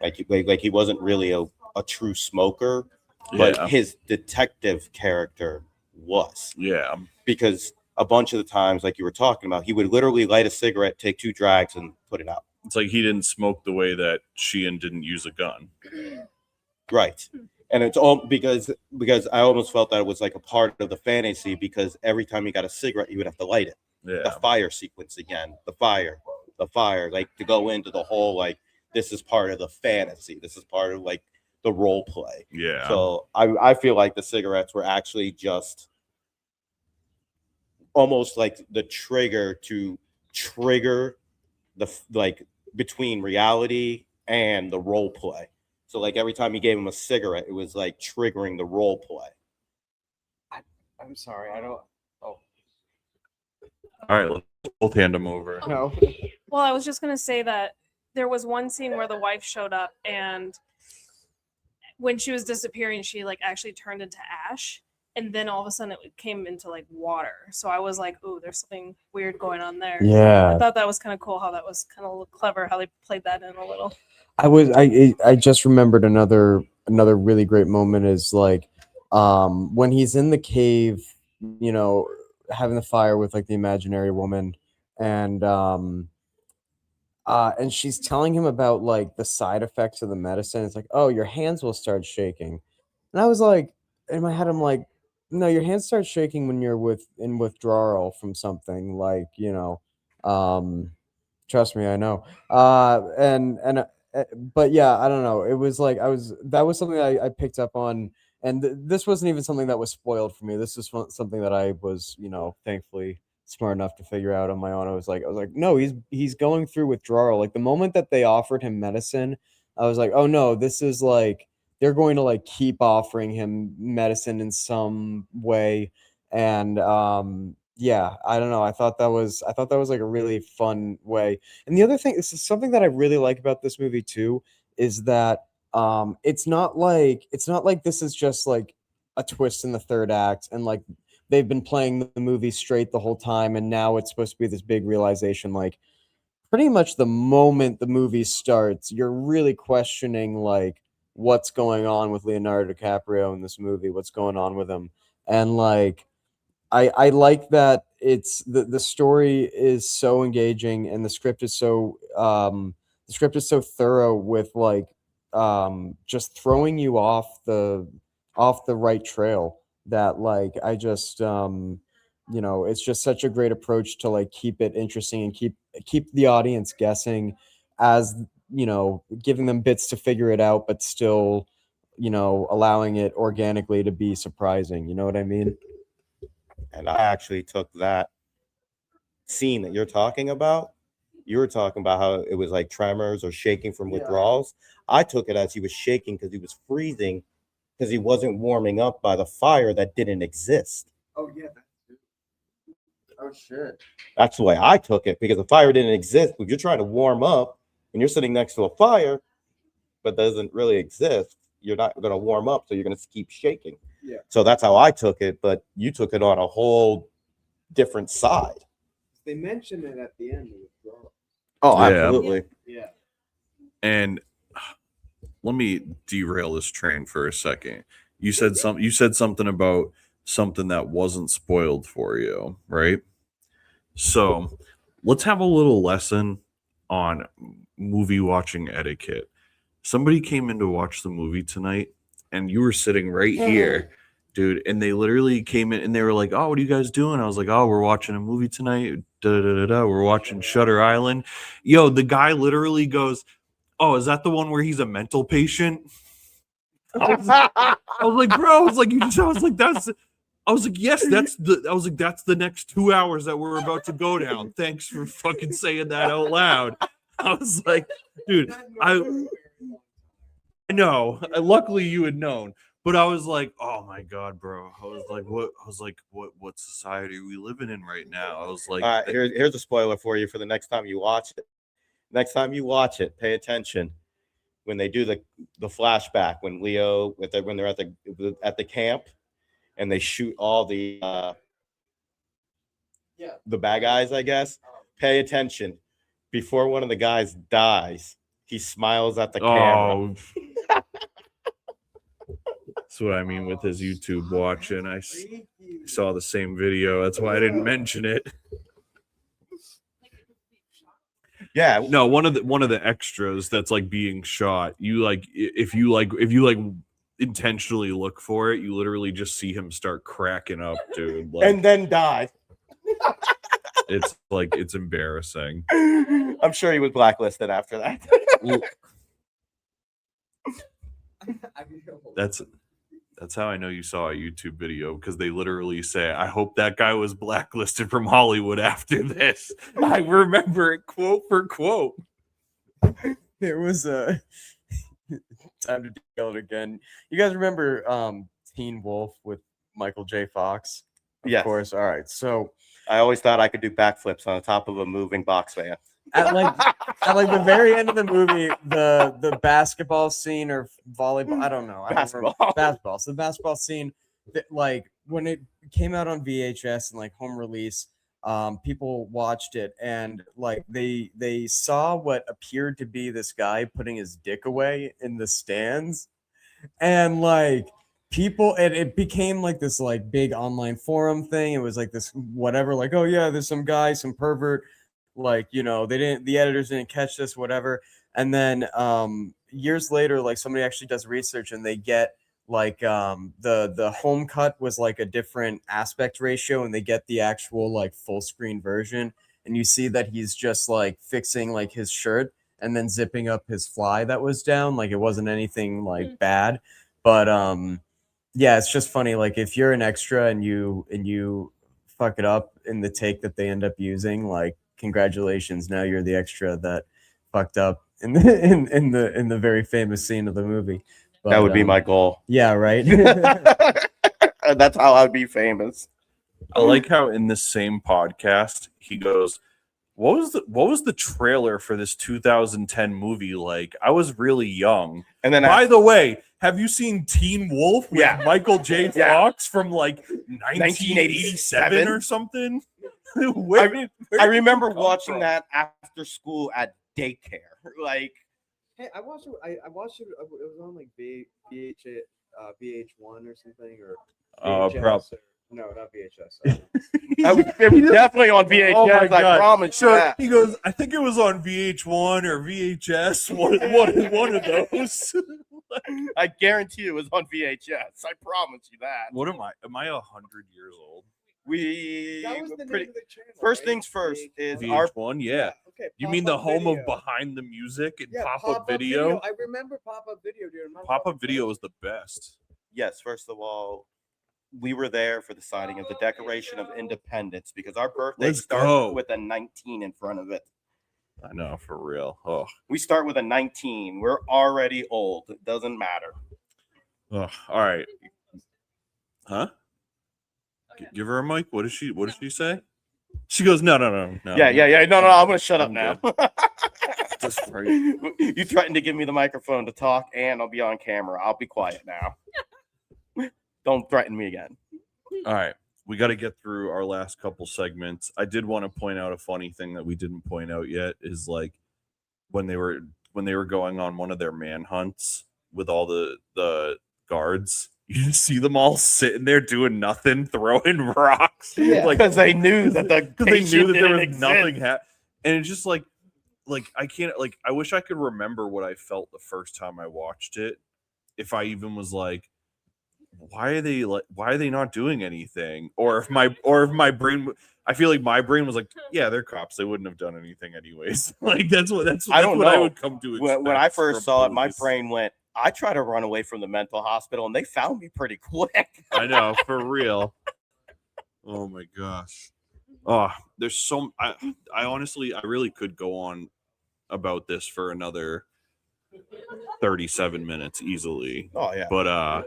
Like he wasn't really a true smoker, but his detective character was. Yeah. Because a bunch of the times, like you were talking about, he would literally light a cigarette, take 2 drags, and put it out. It's like he didn't smoke the way that Sheehan didn't use a gun. Right. And it's all because I almost felt that it was like a part of the fantasy, because every time he got a cigarette, he would have to light it. Yeah. The fire sequence again, the fire, like to go into the whole like this is part of the fantasy. This is part of like the role play. Yeah. So I feel like the cigarettes were actually just almost like the trigger to trigger the like between reality and the role play. So like every time he gave him a cigarette, it was like triggering the role play. I'm sorry, I don't. All right, let's both hand them over. No. Well, I was just gonna say that there was one scene where the wife showed up, and when she was disappearing, she like actually turned into ash, and then all of a sudden it came into like water. So I was like, "Ooh, there's something weird going on there." I Yeah, thought that was kind of cool. How that was kind of clever. How they played that in a little. I just remembered another really great moment is like when he's in the cave, you know, having the fire with like the imaginary woman, and she's telling him about like the side effects of the medicine. It's like, oh, your hands will start shaking. And I was like, in my head, I'm like, no, your hands start shaking when you're in withdrawal from something, like, you know, trust me, I know. But yeah, I don't know. It was like that was something I picked up on, and this wasn't even something that was spoiled for me. This was something that I was, you know, thankfully smart enough to figure out on my own. I was like, no, he's going through withdrawal. Like the moment that they offered him medicine, I was like, oh no, this is like they're going to like keep offering him medicine in some way. And yeah, I don't know. I thought that was like a really fun way. And the other thing, this is something that I really like about this movie too, is that it's not like this is just like a twist in the third act and like they've been playing the movie straight the whole time and now it's supposed to be this big realization. Like pretty much the moment the movie starts, you're really questioning like what's going on with Leonardo DiCaprio in this movie, what's going on with him. And like I like that it's the story is so engaging and the script is so thorough with like just throwing you off the right trail that like I just you know, it's just such a great approach to like keep it interesting and keep the audience guessing, as you know, giving them bits to figure it out but still, you know, allowing it organically to be surprising, you know what I mean? And I actually took that scene that you're talking about. You were talking about how it was like tremors or shaking from withdrawals. I took it as he was shaking because he was freezing because he wasn't warming up by the fire that didn't exist. Oh yeah. Oh shit. That's the way I took it, because the fire didn't exist. If you're trying to warm up and you're sitting next to a fire but doesn't really exist, you're not going to warm up, so you're going to keep shaking. Yeah. So that's how I took it, but you took it on a whole different side. They mentioned it at the end of withdrawal. Oh, Yeah. absolutely. Yeah. And let me derail this train for a second. You said something about something that wasn't spoiled for you, right? So let's have a little lesson on movie watching etiquette. Somebody came in to watch the movie tonight and you were sitting right here, dude, and they literally came in and they were like, oh, what are you guys doing? I was like, oh, we're watching a movie tonight. We're watching Shutter Island. Yo, the guy literally goes, oh, is that the one where he's a mental patient? I was like, bro, yes, that's the next 2 hours that we're about to go down. Thanks for fucking saying that out loud. I was like, dude, I know. Luckily you had known. But I was like, oh my God, bro. I was like, what society are we living in right now? I was like, here's a spoiler for you for the next time you watch it. Next time you watch it, pay attention when they do the flashback when they're at the camp and they shoot all the bad guys, I guess. Pay attention. Before one of the guys dies, he smiles at the camera. That's what I mean with his YouTube watching. I saw the same video. That's why I didn't mention it. Yeah, no, one of the extras that's like being shot. You like if you intentionally look for it, you literally just see him start cracking up, dude. Like, and then die. It's like it's embarrassing. I'm sure he was blacklisted after that. That's how I know you saw a YouTube video, because they literally say, "I hope that guy was blacklisted from Hollywood after this." I remember it quote for quote. There was a time to tell it again. You guys remember Teen Wolf with Michael J. Fox? Of Yes. course. All right. So I always thought I could do backflips on the top of a moving box fan. at like the very end of the movie, the basketball scene or volleyball, I don't know. I don't remember. Basketball. So the basketball scene, like when it came out on VHS and like home release, people watched it and like they saw what appeared to be this guy putting his dick away in the stands, and like people, it became like this like big online forum thing. It was like this whatever, like, oh yeah, there's some guy, some pervert, like, you know, the editors didn't catch this, whatever. And then years later, like somebody actually does research and they get like the home cut was like a different aspect ratio, and they get the actual like full screen version, and you see that he's just like fixing like his shirt and then zipping up his fly that was down. Like it wasn't anything like bad, but yeah, it's just funny. Like if you're an extra and you fuck it up in the take that they end up using, like congratulations, now you're the extra that fucked up in the very famous scene of the movie. But, that would be my goal. Yeah, right. That's how I'd be famous. I like how in this same podcast he goes, what was the trailer for this 2010 movie like? I was really young. And then by the way, have you seen Teen Wolf with Michael J. Yeah. Fox from like 1987 or something? I remember watching that after school at daycare. Like, hey, I watched it. I watched it. It was on like VH1 or something, or VHS. No, not VHS. it was definitely on VHS. Oh my I God. promise you So that. he goes, I think it was on VH1 or VHS. One of those. I guarantee it was on VHS. I promise you that. What am I? Am I 100 years old? That was the name of the channel. First right? things first is our VH1, yeah. Okay. You mean the Pop-Up home Video. of Behind the Music and Yeah, Pop-Up Video? I remember Pop-Up Video, dude. Pop-Up Video was the best. yes. First of all, we were there for the signing of the Declaration of Independence because our birthday Let's starts go. with a 19 in front of it. I know, for real. Oh, We start with a 19. We're already old. It doesn't matter. all right. Huh? Give her a mic. What does she say? She goes, no. Yeah. No. I'm gonna shut up I'm now. Just right. You threatened to give me the microphone to talk, and I'll be on camera. I'll be quiet now. Don't threaten me again. All right. We got to get through our last couple segments. I did want to point out a funny thing that we didn't point out yet is like when they were going on one of their manhunts with all the guards. You just see them all sitting there doing nothing, throwing rocks. Yeah. Like, Because they knew that they knew that there was exist. nothing happening. And it's just like I can't, like, I wish I could remember what I felt the first time I watched it. If I even was like, why are they not doing anything? Or if my brain, I feel like my brain was like, yeah, they're cops, they wouldn't have done anything anyways. Like that's what I don't what I know. would come to expect. When I first from saw it, my police. brain went, I tried to run away from the mental hospital, and they found me pretty quick. I know, for real. Oh my gosh. Oh, there's so I honestly, I really could go on about this for another 37 minutes easily. Oh yeah. But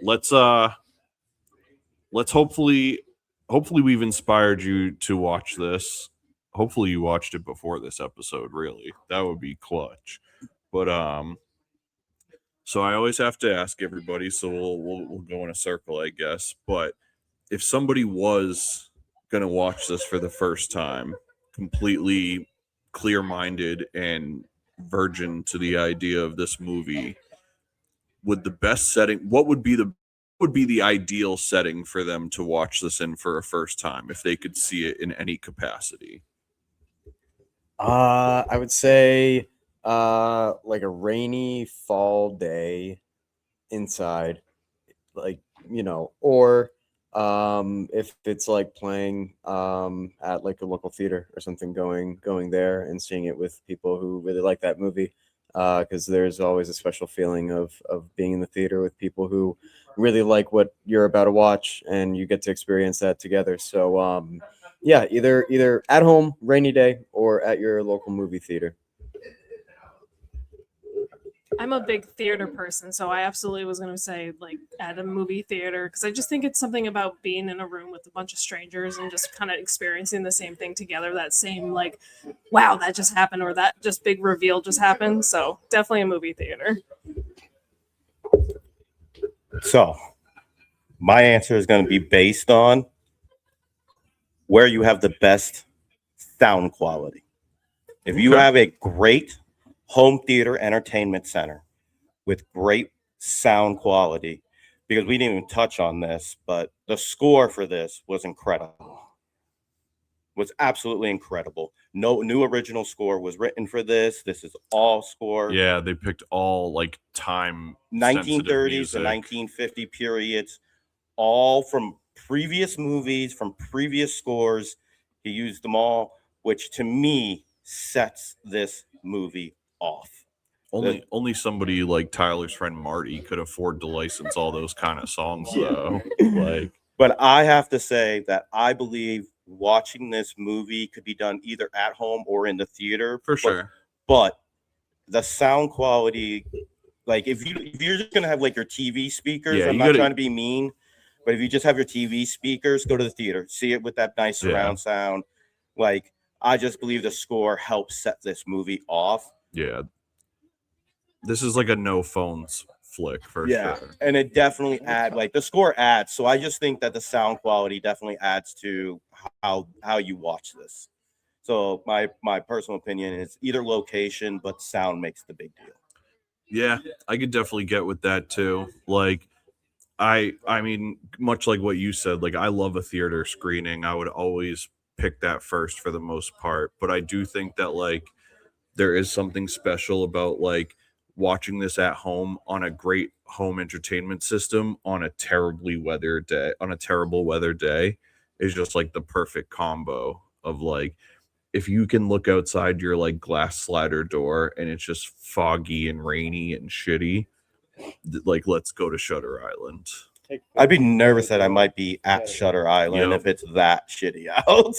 let's hopefully we've inspired you to watch this. Hopefully you watched it before this episode, really. That would be clutch. But so I always have to ask everybody, so we'll go in a circle, I guess. But if somebody was gonna watch this for the first time, completely clear-minded and virgin to the idea of this movie, would the best setting, what would be the ideal setting for them to watch this in for a first time if they could see it in any capacity? I would say like a rainy fall day inside, like, you know, or if it's like playing at like a local theater or something, going there and seeing it with people who really like that movie. because there's always a special feeling of being in the theater with people who really like what you're about to watch, and you get to experience that together. So yeah, either at home, rainy day, or at your local movie theater. I'm a big theater person, so I absolutely was going to say like at a movie theater, because I just think it's something about being in a room with a bunch of strangers and just kind of experiencing the same thing together. That same like, wow, that just happened, or that just big reveal just happened. So definitely a movie theater. So my answer is going to be based on where you have the best sound quality. If you have a great home theater entertainment center with great sound quality, because we didn't even touch on this, but the score for this was incredible. Was absolutely incredible. No new original score was written for this. This is all score. Yeah, they picked all like time 1930s to 1950 periods, all from previous movies, from previous scores. He used them all, which to me sets this movie off. Only somebody like Tyler's friend Marty could afford to license all those kind of songs, though. Like, but I have to say that I believe watching this movie could be done either at home or in the theater. For sure. But the sound quality, like if you're just gonna have like your TV speakers, I'm not trying to be mean, but if you just have your TV speakers, go to the theater, see it with that nice surround sound. Like, I just believe the score helps set this movie off. Yeah. This is like a no phones flick for sure. And it definitely like the score adds. So I just think that the sound quality definitely adds to how you watch this. So my personal opinion is either location, but sound makes the big deal. Yeah, I could definitely get with that too. Like, I mean, much like what you said, like I love a theater screening. I would always pick that first for the most part. But I do think that like there is something special about like watching this at home on a great home entertainment system on a terrible weather day is just like the perfect combo of like, if you can look outside your like glass slider door and it's just foggy and rainy and shitty, like let's go to Shutter Island. I'd be nervous that I might be at Shutter Island if it's that shitty out.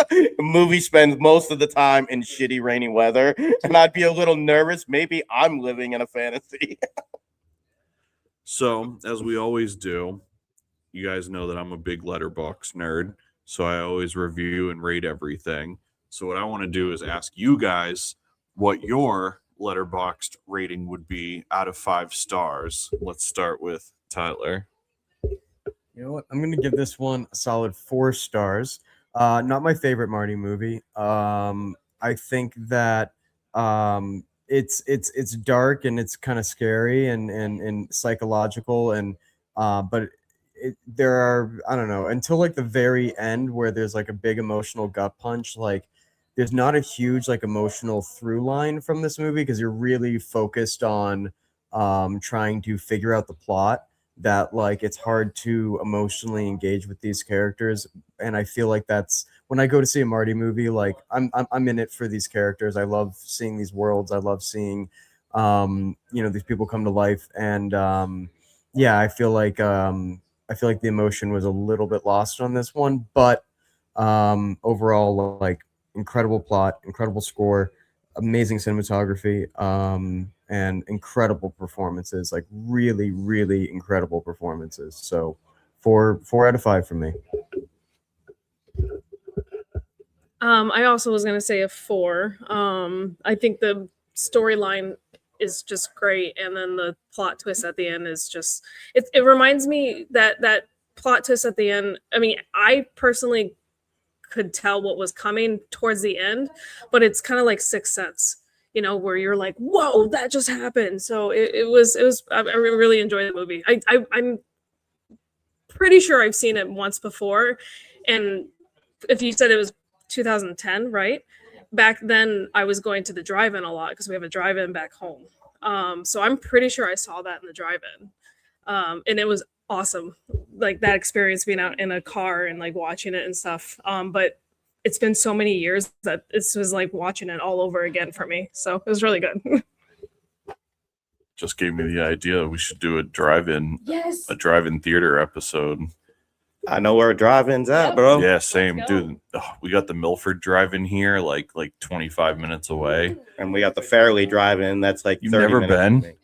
The movie spends most of the time in shitty rainy weather, and I'd be a little nervous. Maybe I'm living in a fantasy. So, as we always do, you guys know that I'm a big Letterboxd nerd, so I always review and rate everything. So what I want to do is ask you guys what your Letterboxd rating would be out of 5 stars. Let's start with Tyler. You know what? I'm gonna give this one a solid 4 stars. Not my favorite Marty movie. I think that it's dark and it's kind of scary and psychological but there are, I don't know, until like the very end where there's like a big emotional gut punch. Like there's not a huge like emotional through line from this movie because you're really focused on trying to figure out the plot. That like it's hard to emotionally engage with these characters, and I feel like that's when I go to see a Marty movie, like I'm in it for these characters. I love seeing these worlds. I love seeing these people come to life, and I feel like the emotion was a little bit lost on this one, but overall, like incredible plot, incredible score, amazing cinematography, and incredible performances, like really, really incredible performances. So 4 out of 5 for me. I also was going to say a 4. I think the storyline is just great, and then the plot twist at the end is just it reminds me that plot twist at the end. I mean, I personally could tell what was coming towards the end, but it's kind of like Sixth Sense, where you're like, whoa, that just happened. So it was I really enjoyed the movie. I'm pretty sure I've seen it once before, and if you said it was 2010, right? Back then I was going to the drive-in a lot because we have a drive-in back home. So I'm pretty sure I saw that in the drive-in. And it was awesome. Like that experience being out in a car and like watching it and stuff. But it's been so many years that this was like watching it all over again for me. So it was really good. just gave me the idea. We should do a drive-in theater episode. I know where drive-in's at, Yep. bro. Yeah, same, go. dude. Oh, we got the Milford drive-in here, like 25 minutes away. And we got the Fairleigh drive-in. That's like You've 30 never minutes been? from me.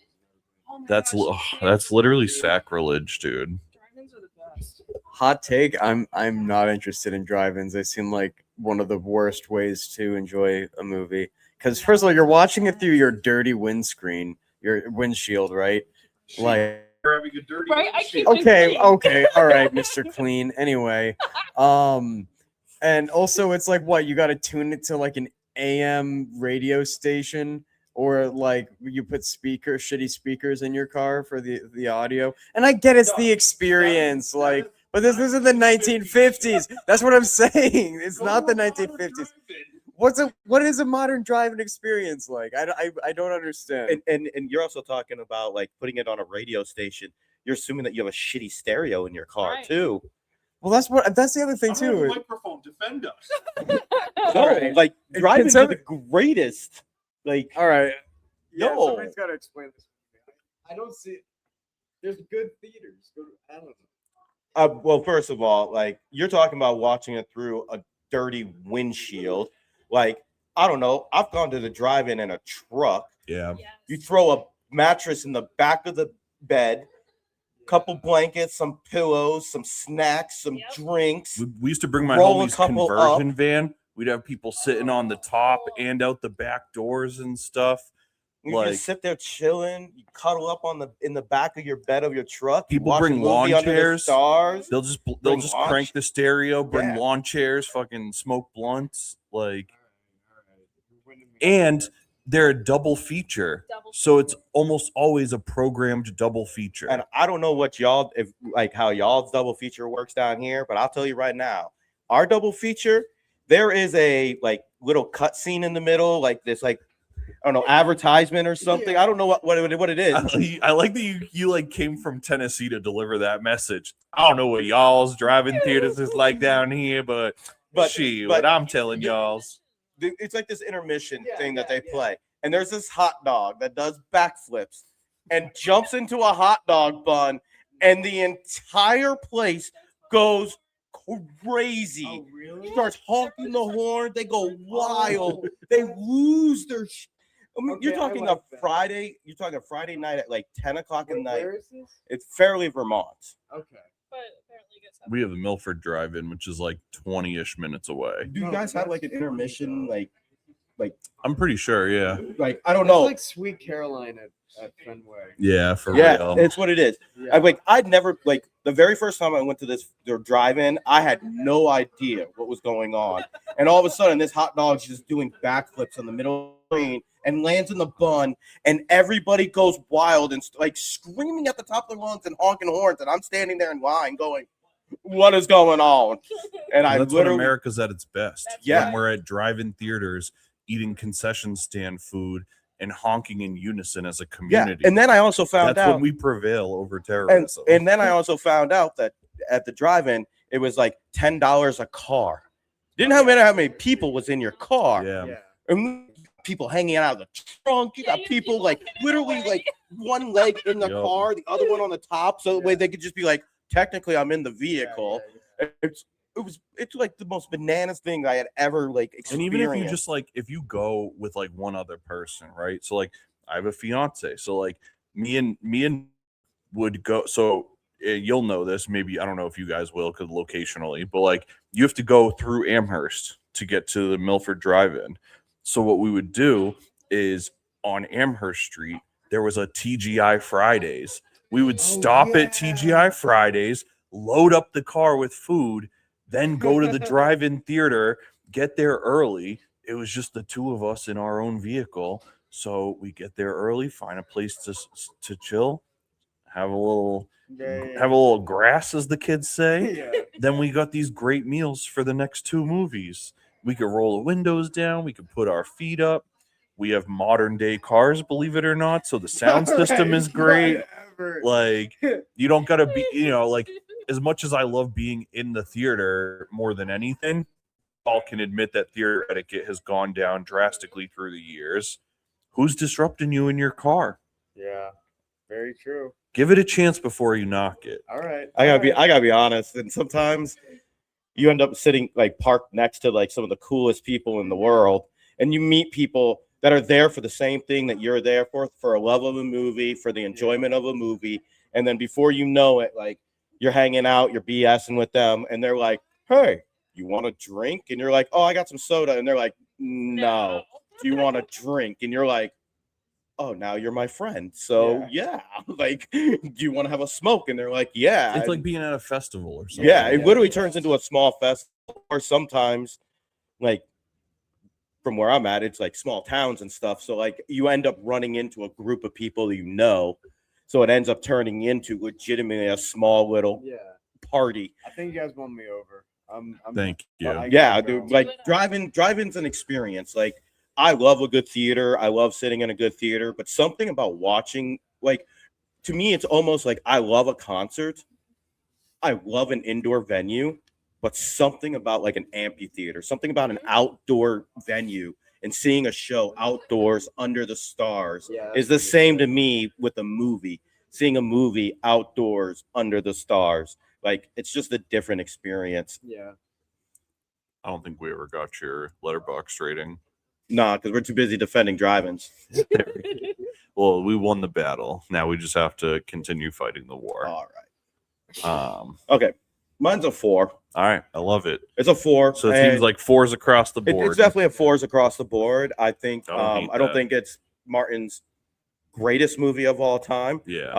Oh my That's gosh, that's literally sacrilege, dude. drive-ins are the best. Hot take. I'm not interested in drive-ins. They seem like one of the worst ways to enjoy a movie. Because first of all, you're watching it through your dirty windscreen, your windshield, right? Like, You're having a dirty Right? I keep okay, agreeing. okay, all right, Mr. Clean. Anyway, and also it's like what you got to tune it to like an AM radio station, or like you put shitty speakers in your car for the audio. And I get it's the experience, like, but this is the 1950s. That's what I'm saying. It's not the 1950s. What is a modern driving experience like? I don't understand. And you're also talking about like putting it on a radio station. You're assuming that you have a shitty stereo in your car Right. too. Well, that's the other thing too. Microphone, defend us. No, right. like drive-ins are the somebody- greatest. Like, All right. Yeah, No. somebody's got to explain this. I don't see. There's good theaters. I don't know. well, first of all, like you're talking about watching it through a dirty windshield. Like, I don't know. I've gone to the drive-in in a truck. Yeah. You throw a mattress in the back of the bed, couple blankets, some pillows, some snacks, some Yep. drinks. We used to bring my Roll a homie's couple conversion van. We'd have people sitting on the top and out the back doors and stuff. You Like, just sit there chilling. You cuddle up in the back of your bed of your truck. you People watch a bring movie lawn under the chairs. stars. they'll just Bring lawn crank the stereo, bring Yeah. lawn chairs, fucking smoke blunts, like, and they're a double feature. So it's almost always a programmed double feature. And I don't know what y'all, if like how y'all's double feature works down here, but I'll tell you right now, our double feature, there is a like little cut scene in the middle, like this, like I don't know, advertisement or something. I don't know what it is. I like that you like came from Tennessee to deliver that message. I don't know what y'all's driving theaters is like down here, but what I'm telling y'all's. It's like this intermission Yeah, thing that yeah, they play, and there's this hot dog that does backflips and jumps into a hot dog bun, and the entire place goes crazy. Oh, really? Starts honking the horn. They go wild. They lose their. I mean, Okay, you're I talking like a that. Friday. You're talking a Friday night at like 10 o'clock at night. Where is this? It's Fairleigh, Vermont. Okay. But apparently it gets We have the Milford Drive-In, which is like 20-ish minutes away. Do you guys have like an intermission? Like I'm pretty sure, yeah. I don't It's know. like Sweet Caroline at Fenway. Yeah, for Yeah, real. it's what it is. Yeah. I'd never like the very first time I went to their drive-in, I had no idea what was going on, and all of a sudden this hot dog's just doing backflips on the middle screen and lands in the bun, and everybody goes wild and like screaming at the top of their lungs and honking horns, and I'm standing there in line going, "What is going on?" And I That's when literally, America's at its best. Yeah. When we're at drive-in theaters, eating concession stand food and honking in unison as a yeah, community. and then I also found That's out. when we prevail over And, terrorism. and then I also found out that at the drive-in, it was like $10 a car. Didn't have how many people was in your car. yeah. Yeah. And people hanging out of the trunk. You Yeah, got you people people like in the literally way. like one leg in the Yup. car, the other one on the top, so that way they could just be like, technically, I'm in the vehicle. It's like the most bananas thing I had ever like experienced. And even if you just like if you go with like one other person, right? So like I have a fiance, so like me and would go. So you'll know this, maybe I don't know if you guys will, because locationally, but like you have to go through Amherst to get to the Milford Drive-In. So what we would do is on Amherst Street there was a TGI Fridays. We would stop at TGI Fridays, load up the car with food, then go to the drive-in theater, get there early. It was just the two of us in our own vehicle. So we get there early, find a place to chill, have a little grass, as the kids say. Yeah. Then we got these great meals for the next two movies. We could roll the windows down, we could put our feet up. We have modern day cars, believe it or not. So the sound system is great. Whatever. Like, you don't gotta be, like, as much as I love being in the theater more than anything, all can admit that theater etiquette has gone down drastically through the years. Who's disrupting you in your car? Yeah. Very true. Give it a chance before you knock it. All right. I gotta be honest. And sometimes you end up sitting like parked next to like some of the coolest people in the world, and you meet people that are there for the same thing that you're there for a love of a movie, for the enjoyment of a movie. And then before you know it, like you're hanging out, you're BSing with them, and they're like, "Hey, you want a drink?" And you're like, "Oh, I got some soda." And they're like, "No. Do you want a drink?" And you're like, "Oh, now you're my friend. So yeah, like, do you want to have a smoke?" And they're like, "Yeah." It's like being at a festival or something. Yeah, it literally turns into a small festival, or sometimes, like, from where I'm at, it's like small towns and stuff. So like you end up running into a group of people you know. So it ends up turning into legitimately a small little party. I think you guys won me over. Thank you. Yeah, dude. Like driving's an experience. Like I love a good theater. I love sitting in a good theater, but something about watching, like, to me, it's almost like I love a concert. I love an indoor venue, but something about like an amphitheater, something about an outdoor venue and seeing a show outdoors under the stars is the same to me with a movie. Seeing a movie outdoors under the stars, like it's just a different experience. Yeah. I don't think we ever got your letterbox rating. Nah, because we're too busy defending drive-ins. Well, we won the battle. Now we just have to continue fighting the war. All right. Um. Okay. Mine's a 4. All right. I love it. It's a 4. So it seems like 4s across the board. It's definitely a 4s across the board. I think I don't think it's Martin's greatest movie of all time. Yeah.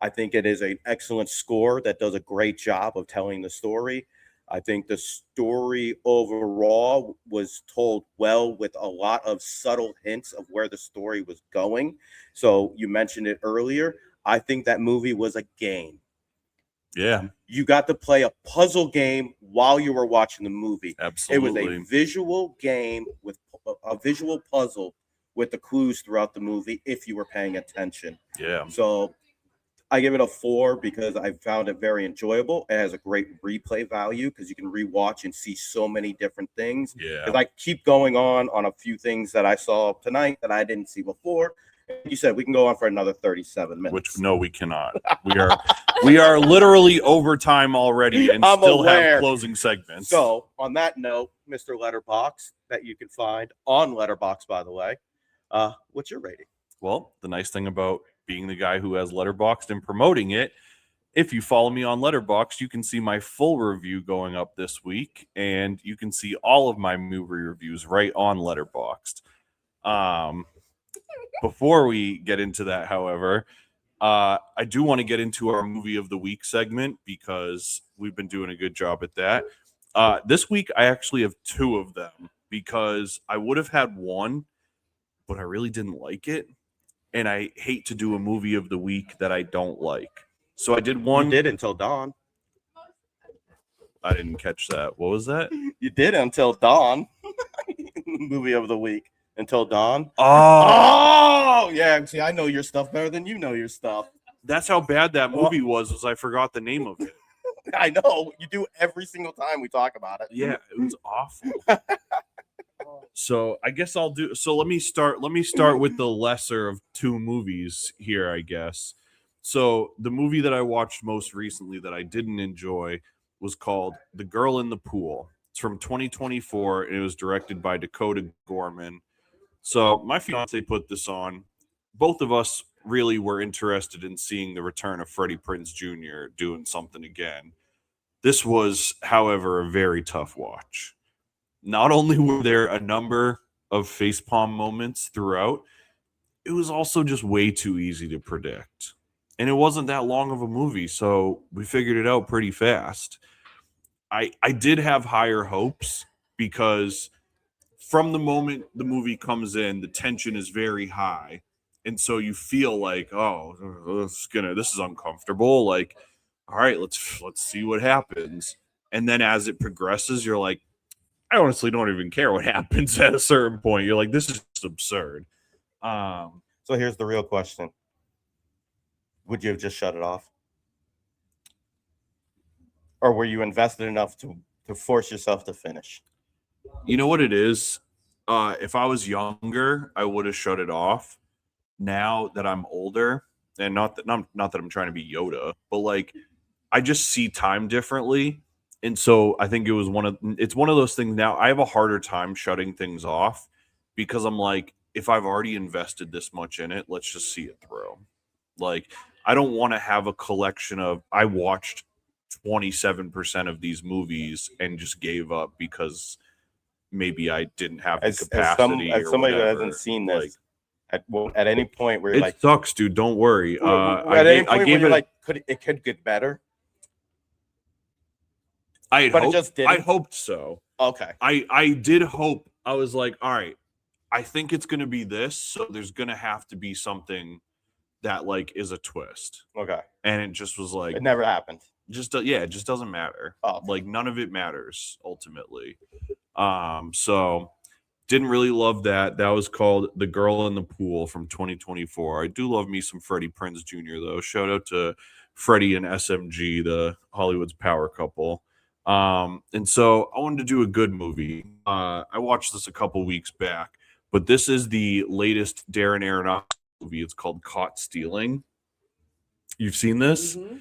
I think it is an excellent score that does a great job of telling the story. I think the story overall was told well with a lot of subtle hints of where the story was going. So you mentioned it earlier. I think that movie was a game. Yeah. You got to play a puzzle game while you were watching the movie. Absolutely. It was a visual game with a visual puzzle with the clues throughout the movie if you were paying attention. Yeah. So I give it a 4 because I found it very enjoyable. It has a great replay value because you can rewatch and see so many different things. Yeah. Because I keep going on a few things that I saw tonight that I didn't see before. You said we can go on for another 37 minutes. Which no, we cannot. We are literally over time already and I'm still aware. have closing segments. So on that note, Mr. Letterbox, that you can find on Letterbox, by the way, what's your rating? Well, the nice thing about being the guy who has Letterboxd and promoting it, if you follow me on Letterboxd, you can see my full review going up this week, and you can see all of my movie reviews right on Letterboxd. Before we get into that, however, I do want to get into our movie of the week segment because we've been doing a good job at that. This week, I actually have 2 of them because I would have had one, but I really didn't like it. And I hate to do a movie of the week that I don't like. So I did one. You did Until Dawn. I didn't catch that. What was that? You did Until Dawn. Movie of the week. Until Dawn. Oh, yeah. See, I know your stuff better than you know your stuff. that's how bad that movie was I forgot the name of it. I know. You do every single time we talk about it. Yeah, it was awful. So I guess I'll do. So let me start with the lesser of 2 movies here, I guess. So the movie that I watched most recently that I didn't enjoy was called The Girl in the Pool. It's from 2024, and it was directed by Dakota Gorman. So my fiance put this on. Both of us really were interested in seeing the return of Freddie Prinze Jr. doing something again. This was, however, a very tough watch. Not only were there a number of facepalm moments throughout, it was also just way too easy to predict. And it wasn't that long of a movie, so we figured it out pretty fast. I did have higher hopes because from the moment the movie comes in, the tension is very high. And so you feel like, oh, this is uncomfortable. Like, all right, let's see what happens. And then as it progresses, you're like, I honestly don't even care what happens at a certain point. You're like, this is just absurd. So here's the real question. Would you have just shut it off? Or were you invested enough to force yourself to finish? You know what it is? If I was younger, I would have shut it off. Now that I'm older, and not that I'm trying to be Yoda, but like I just see time differently. And so I think it's one of those things now. I have a harder time shutting things off because I'm like, if I've already invested this much in it, let's just see it through. Like, I don't want to have a collection of, I watched 27% of these movies and just gave up because maybe I didn't have the capacity. As or somebody whatever. who hasn't seen this, at any point where you're it like, sucks, dude. Don't worry. at any point where you're like, it could get better. I didn't. hoped so. Okay. I did hope. I was like, all right, I think it's gonna be this, so there's gonna have to be something that like is a twist. Okay. And it just was like, it never happened. It just doesn't matter. Oh, okay. Like none of it matters ultimately. So didn't really love that. That was called The Girl in the Pool from 2024. I do love me some Freddie Prinze Jr. though. Shout out to Freddie and SMG, the Hollywood's power couple. And so I wanted to do a good movie. I watched this a couple weeks back, but this is the latest Darren Aronofsky movie. It's called Caught Stealing. You've seen this? Mhm.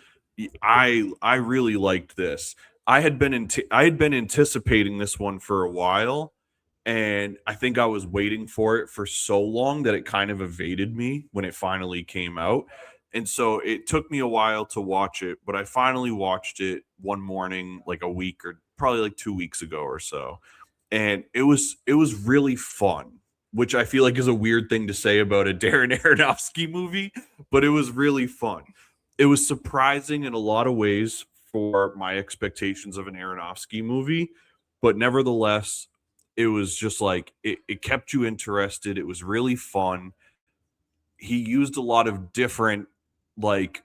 I really liked this. I had been anticipating this one for a while, and I think I was waiting for it for so long that it kind of evaded me when it finally came out. And so it took me a while to watch it, but I finally watched it one morning, like a week or probably like 2 weeks ago or so. And it was really fun, which I feel like is a weird thing to say about a Darren Aronofsky movie, but it was really fun. It was surprising in a lot of ways for my expectations of an Aronofsky movie, but nevertheless, it was just like it kept you interested. It was really fun. He used a lot of different like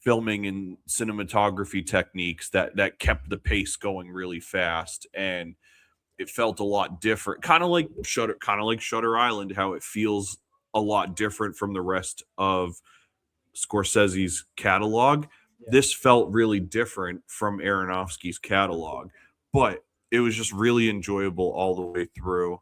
filming and cinematography techniques that kept the pace going really fast, and it felt a lot different, kind of like Shutter Island, how it feels a lot different from the rest of Scorsese's catalog. This felt really different from Aronofsky's catalog, but it was just really enjoyable all the way through.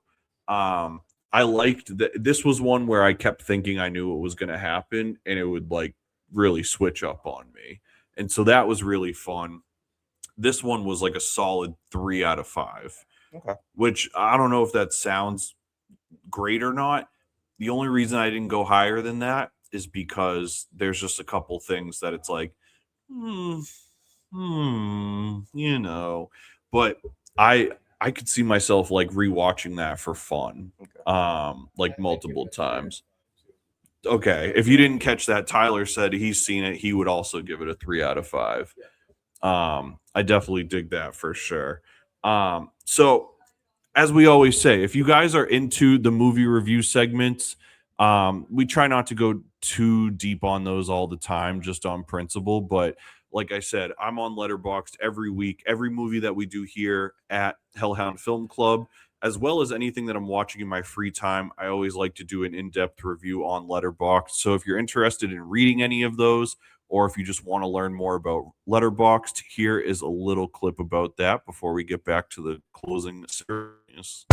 I liked that this was one where I kept thinking I knew what was going to happen, and it would like really switch up on me. And so that was really fun. This one was like a solid 3 out of 5. Okay. Which I don't know if that sounds great or not. The only reason I didn't go higher than that is because there's just a couple things that it's like, you know. But I could see myself like rewatching that for fun, like multiple times. Okay, if you didn't catch that, Tyler said he's seen it. He would also give it a 3 out of 5. I definitely dig that for sure. So as we always say, if you guys are into the movie review segments, we try not to go too deep on those all the time, just on principle. But like I said, I'm on Letterboxd every week. Every movie that we do here at Hellhound Film Club, as well as anything that I'm watching in my free time, I always like to do an in-depth review on Letterboxd. So if you're interested in reading any of those, or if you just want to learn more about Letterboxd, here is a little clip about that before we get back to the closing series.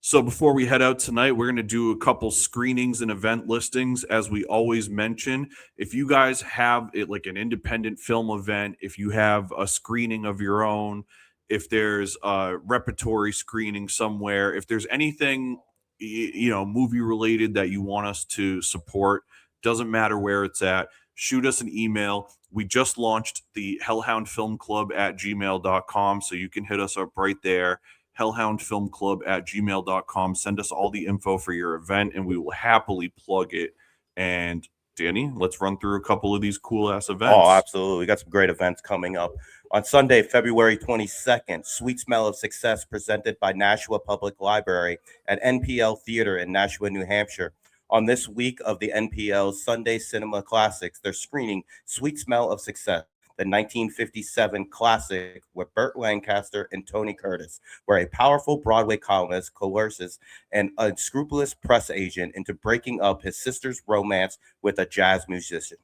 So before we head out tonight, we're going to do a couple screenings and event listings. As we always mention, if you guys have it like an independent film event, if you have a screening of your own, if there's a repertory screening somewhere, if there's anything, movie related that you want us to support, doesn't matter where it's at, shoot us an email. We just launched the Hellhound Film Club at gmail.com, so you can hit us up right there. hellhoundfilmclub@gmail.com. Send us all the info for your event, and we will happily plug it. And Danny, let's run through a couple of these cool ass events. Oh, absolutely. We got some great events coming up. On Sunday, February 22nd, Sweet Smell of Success presented by Nashua Public Library at NPL Theater in Nashua, New Hampshire. On this week of the NPL Sunday Cinema Classics, they're screening Sweet Smell of Success. the 1957 classic with Burt Lancaster and Tony Curtis, where a powerful Broadway columnist coerces an unscrupulous press agent into breaking up his sister's romance with a jazz musician.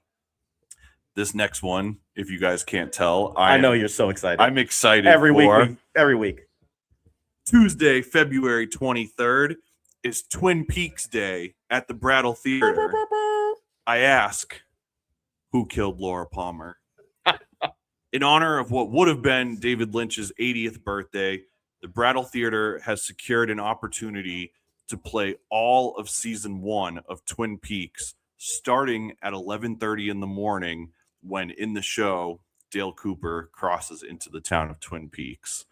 This next one, if you guys can't tell, I know you're so excited. I'm excited every for week. Every week. Tuesday, February 23rd is Twin Peaks Day at the Brattle Theater. I ask, who killed Laura Palmer? In honor of what would have been David Lynch's 80th birthday, the Brattle Theater has secured an opportunity to play all of season 1 of Twin Peaks, starting at 11:30 in the morning, when in the show Dale Cooper crosses into the town of Twin Peaks.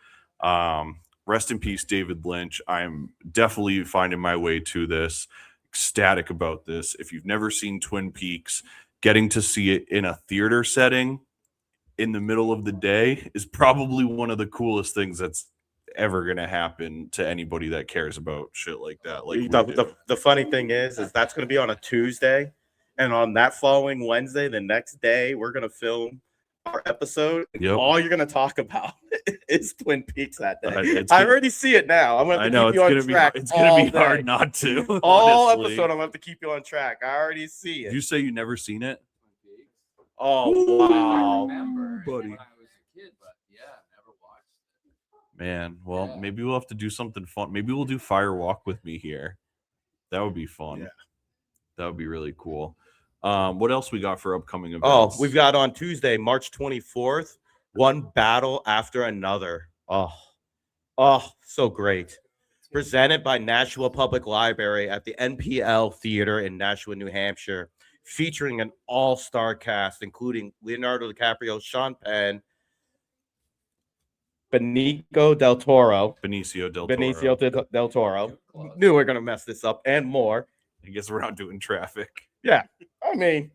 Rest in peace, David Lynch. I'm definitely finding my way to this. Ecstatic about this. If you've never seen Twin Peaks, getting to see it in a theater setting in the middle of the day is probably one of the coolest things that's ever going to happen to anybody that cares about shit like that. Like the funny thing is that's going to be on a Tuesday, and on that following Wednesday, the next day, we're going to film our episode. Yep. All you're going to talk about is Twin Peaks that day. I already see it now. I'm going to keep you on track. It's going to be hard not to. All honestly. episode, I'm going to have to keep you on track. I already see it. Did you say you never seen it? Oh, wow. I remember buddy. when I was a kid, but yeah, never watched it. Man, well, Yeah. maybe we'll have to do something fun. Maybe we'll do Fire Walk with Me here. That would be fun. Yeah. That would be really cool. What else we got for upcoming events? Oh, we've got on Tuesday, March 24th, One Battle After Another. Oh, so great. Presented by Nashua Public Library at the NPL Theater in Nashua, New Hampshire, featuring an all-star cast, including Leonardo DiCaprio, Sean Penn, Benicio del Toro. Knew we were going to mess this up, and more. I guess we're not doing traffic. Yeah, I mean,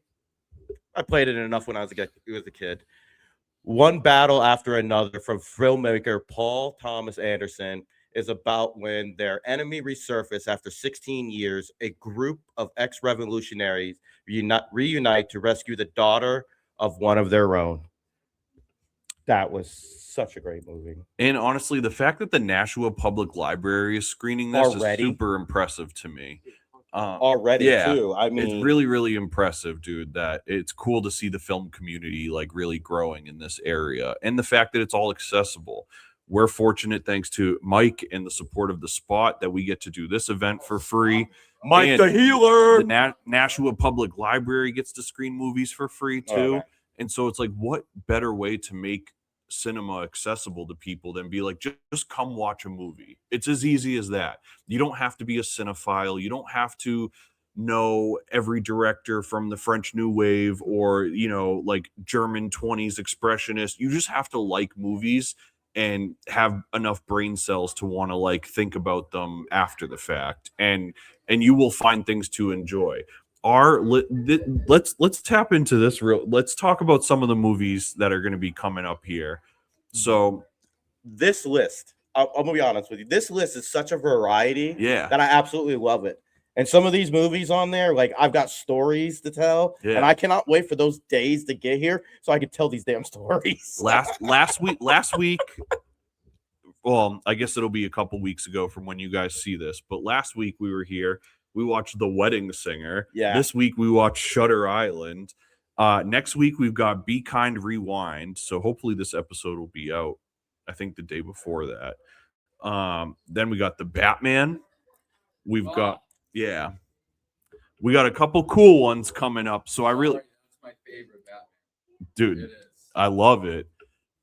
I played it enough when I was a kid. One Battle After Another from filmmaker Paul Thomas Anderson is about when their enemy resurface after 16 years. A group of ex-revolutionaries reunite to rescue the daughter of one of their own. That was such a great movie. And honestly, the fact that the Nashua Public Library is screening this Already? is super impressive to me. Too. I mean, it's really, really impressive, dude, that it's cool to see the film community like really growing in this area. And the fact that it's all accessible. We're fortunate, thanks to Mike and the support of the Spot, that we get to do this event for free. Mike And the Healer. The Nashua Public Library gets to screen movies for free too. And so it's like, what better way to make cinema accessible to people than be like, just come watch a movie. It's as easy as that. You don't have to be a cinephile. You don't have to know every director from the French New Wave or, you know, like German 20s expressionist. You just have to like movies and have enough brain cells to want to like think about them after the fact, and you will find things to enjoy. Let's tap into this let's talk about some of the movies that are going to be coming up here. So this list, I'm gonna be honest with you, this list is such a variety that I absolutely love it. And some of these movies on there, like, I've got stories to tell, and I cannot wait for those days to get here so I can tell these damn stories. last week, well, I guess it'll be a couple weeks ago from when you guys see this, but last week we were here. We watched The Wedding Singer. Yeah. This week we watched Shutter Island. Next week we've got Be Kind Rewind. So hopefully this episode will be out, I think, the day before that. Then we got The Batman. We got a couple cool ones coming up. So I really, That's my favorite Batman. dude, It is. I love it.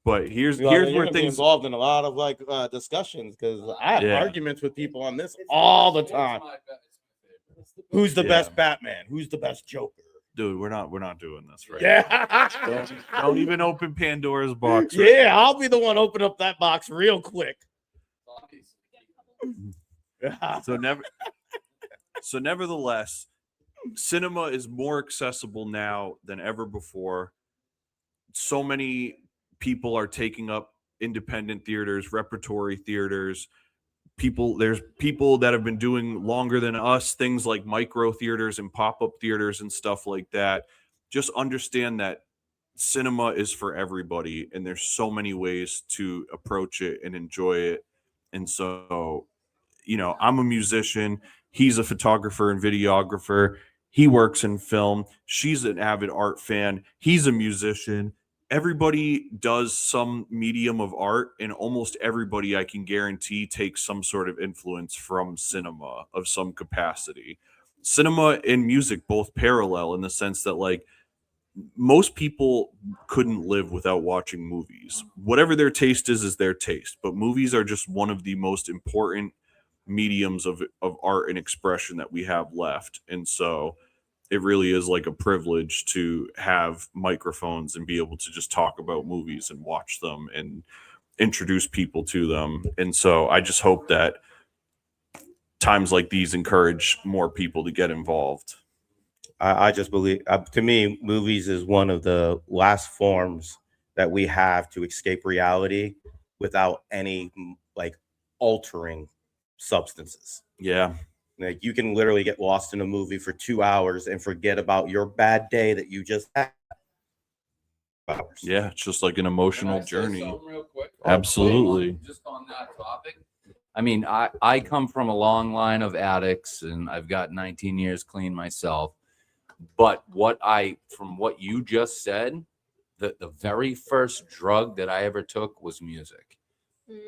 But here's where things involved in a lot of like discussions, because I have Yeah. arguments with people on this all the time. It's my favorite. Who's the Yeah. best Batman? Who's the best Joker? dude, we're not doing this right Yeah. Don't even open Pandora's box. Yeah, I'll be the one open up that box real quick. So nevertheless, cinema is more accessible now than ever before. So many people are taking up independent theaters, repertory theaters. There's people that have been doing longer than us, things like micro theaters and pop-up theaters and stuff like that. Just understand that cinema is for everybody, and there's so many ways to approach it and enjoy it. And so, I'm a musician. He's a photographer and videographer. He works in film. She's an avid art fan. He's a musician. Everybody does some medium of art, and almost everybody, I can guarantee, takes some sort of influence from cinema of some capacity. Cinema and music both parallel in the sense that, like, most people couldn't live without watching movies. Whatever their taste is their taste. But movies are just one of the most important mediums of art and expression that we have left. And so it really is like a privilege to have microphones and be able to just talk about movies and watch them and introduce people to them. And so I just hope that times like these encourage more people to get involved. I just believe, to me, movies is one of the last forms that we have to escape reality without any like altering substances. Yeah. Like you can literally get lost in a movie for 2 hours and forget about your bad day that you just had. Yeah, it's just like an emotional Can I say journey. something real quick? Absolutely. Just on that topic. I mean, I come from a long line of addicts, and I've got 19 years clean myself. But from what you just said, the very first drug that I ever took was music.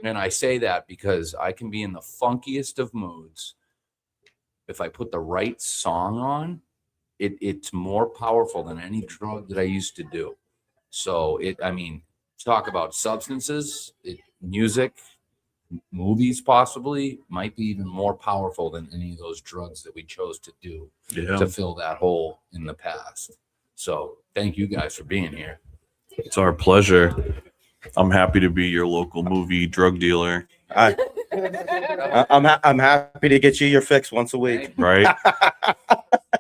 And I say that because I can be in the funkiest of moods. If I put the right song on, it's more powerful than any drug that I used to do. So talk about substances, music, movies possibly might be even more powerful than any of those drugs that we chose to do to fill that hole in the past. So thank you guys for being here. It's our pleasure. I'm happy to be your local movie drug dealer. I'm happy to get you your fix once a week. Right.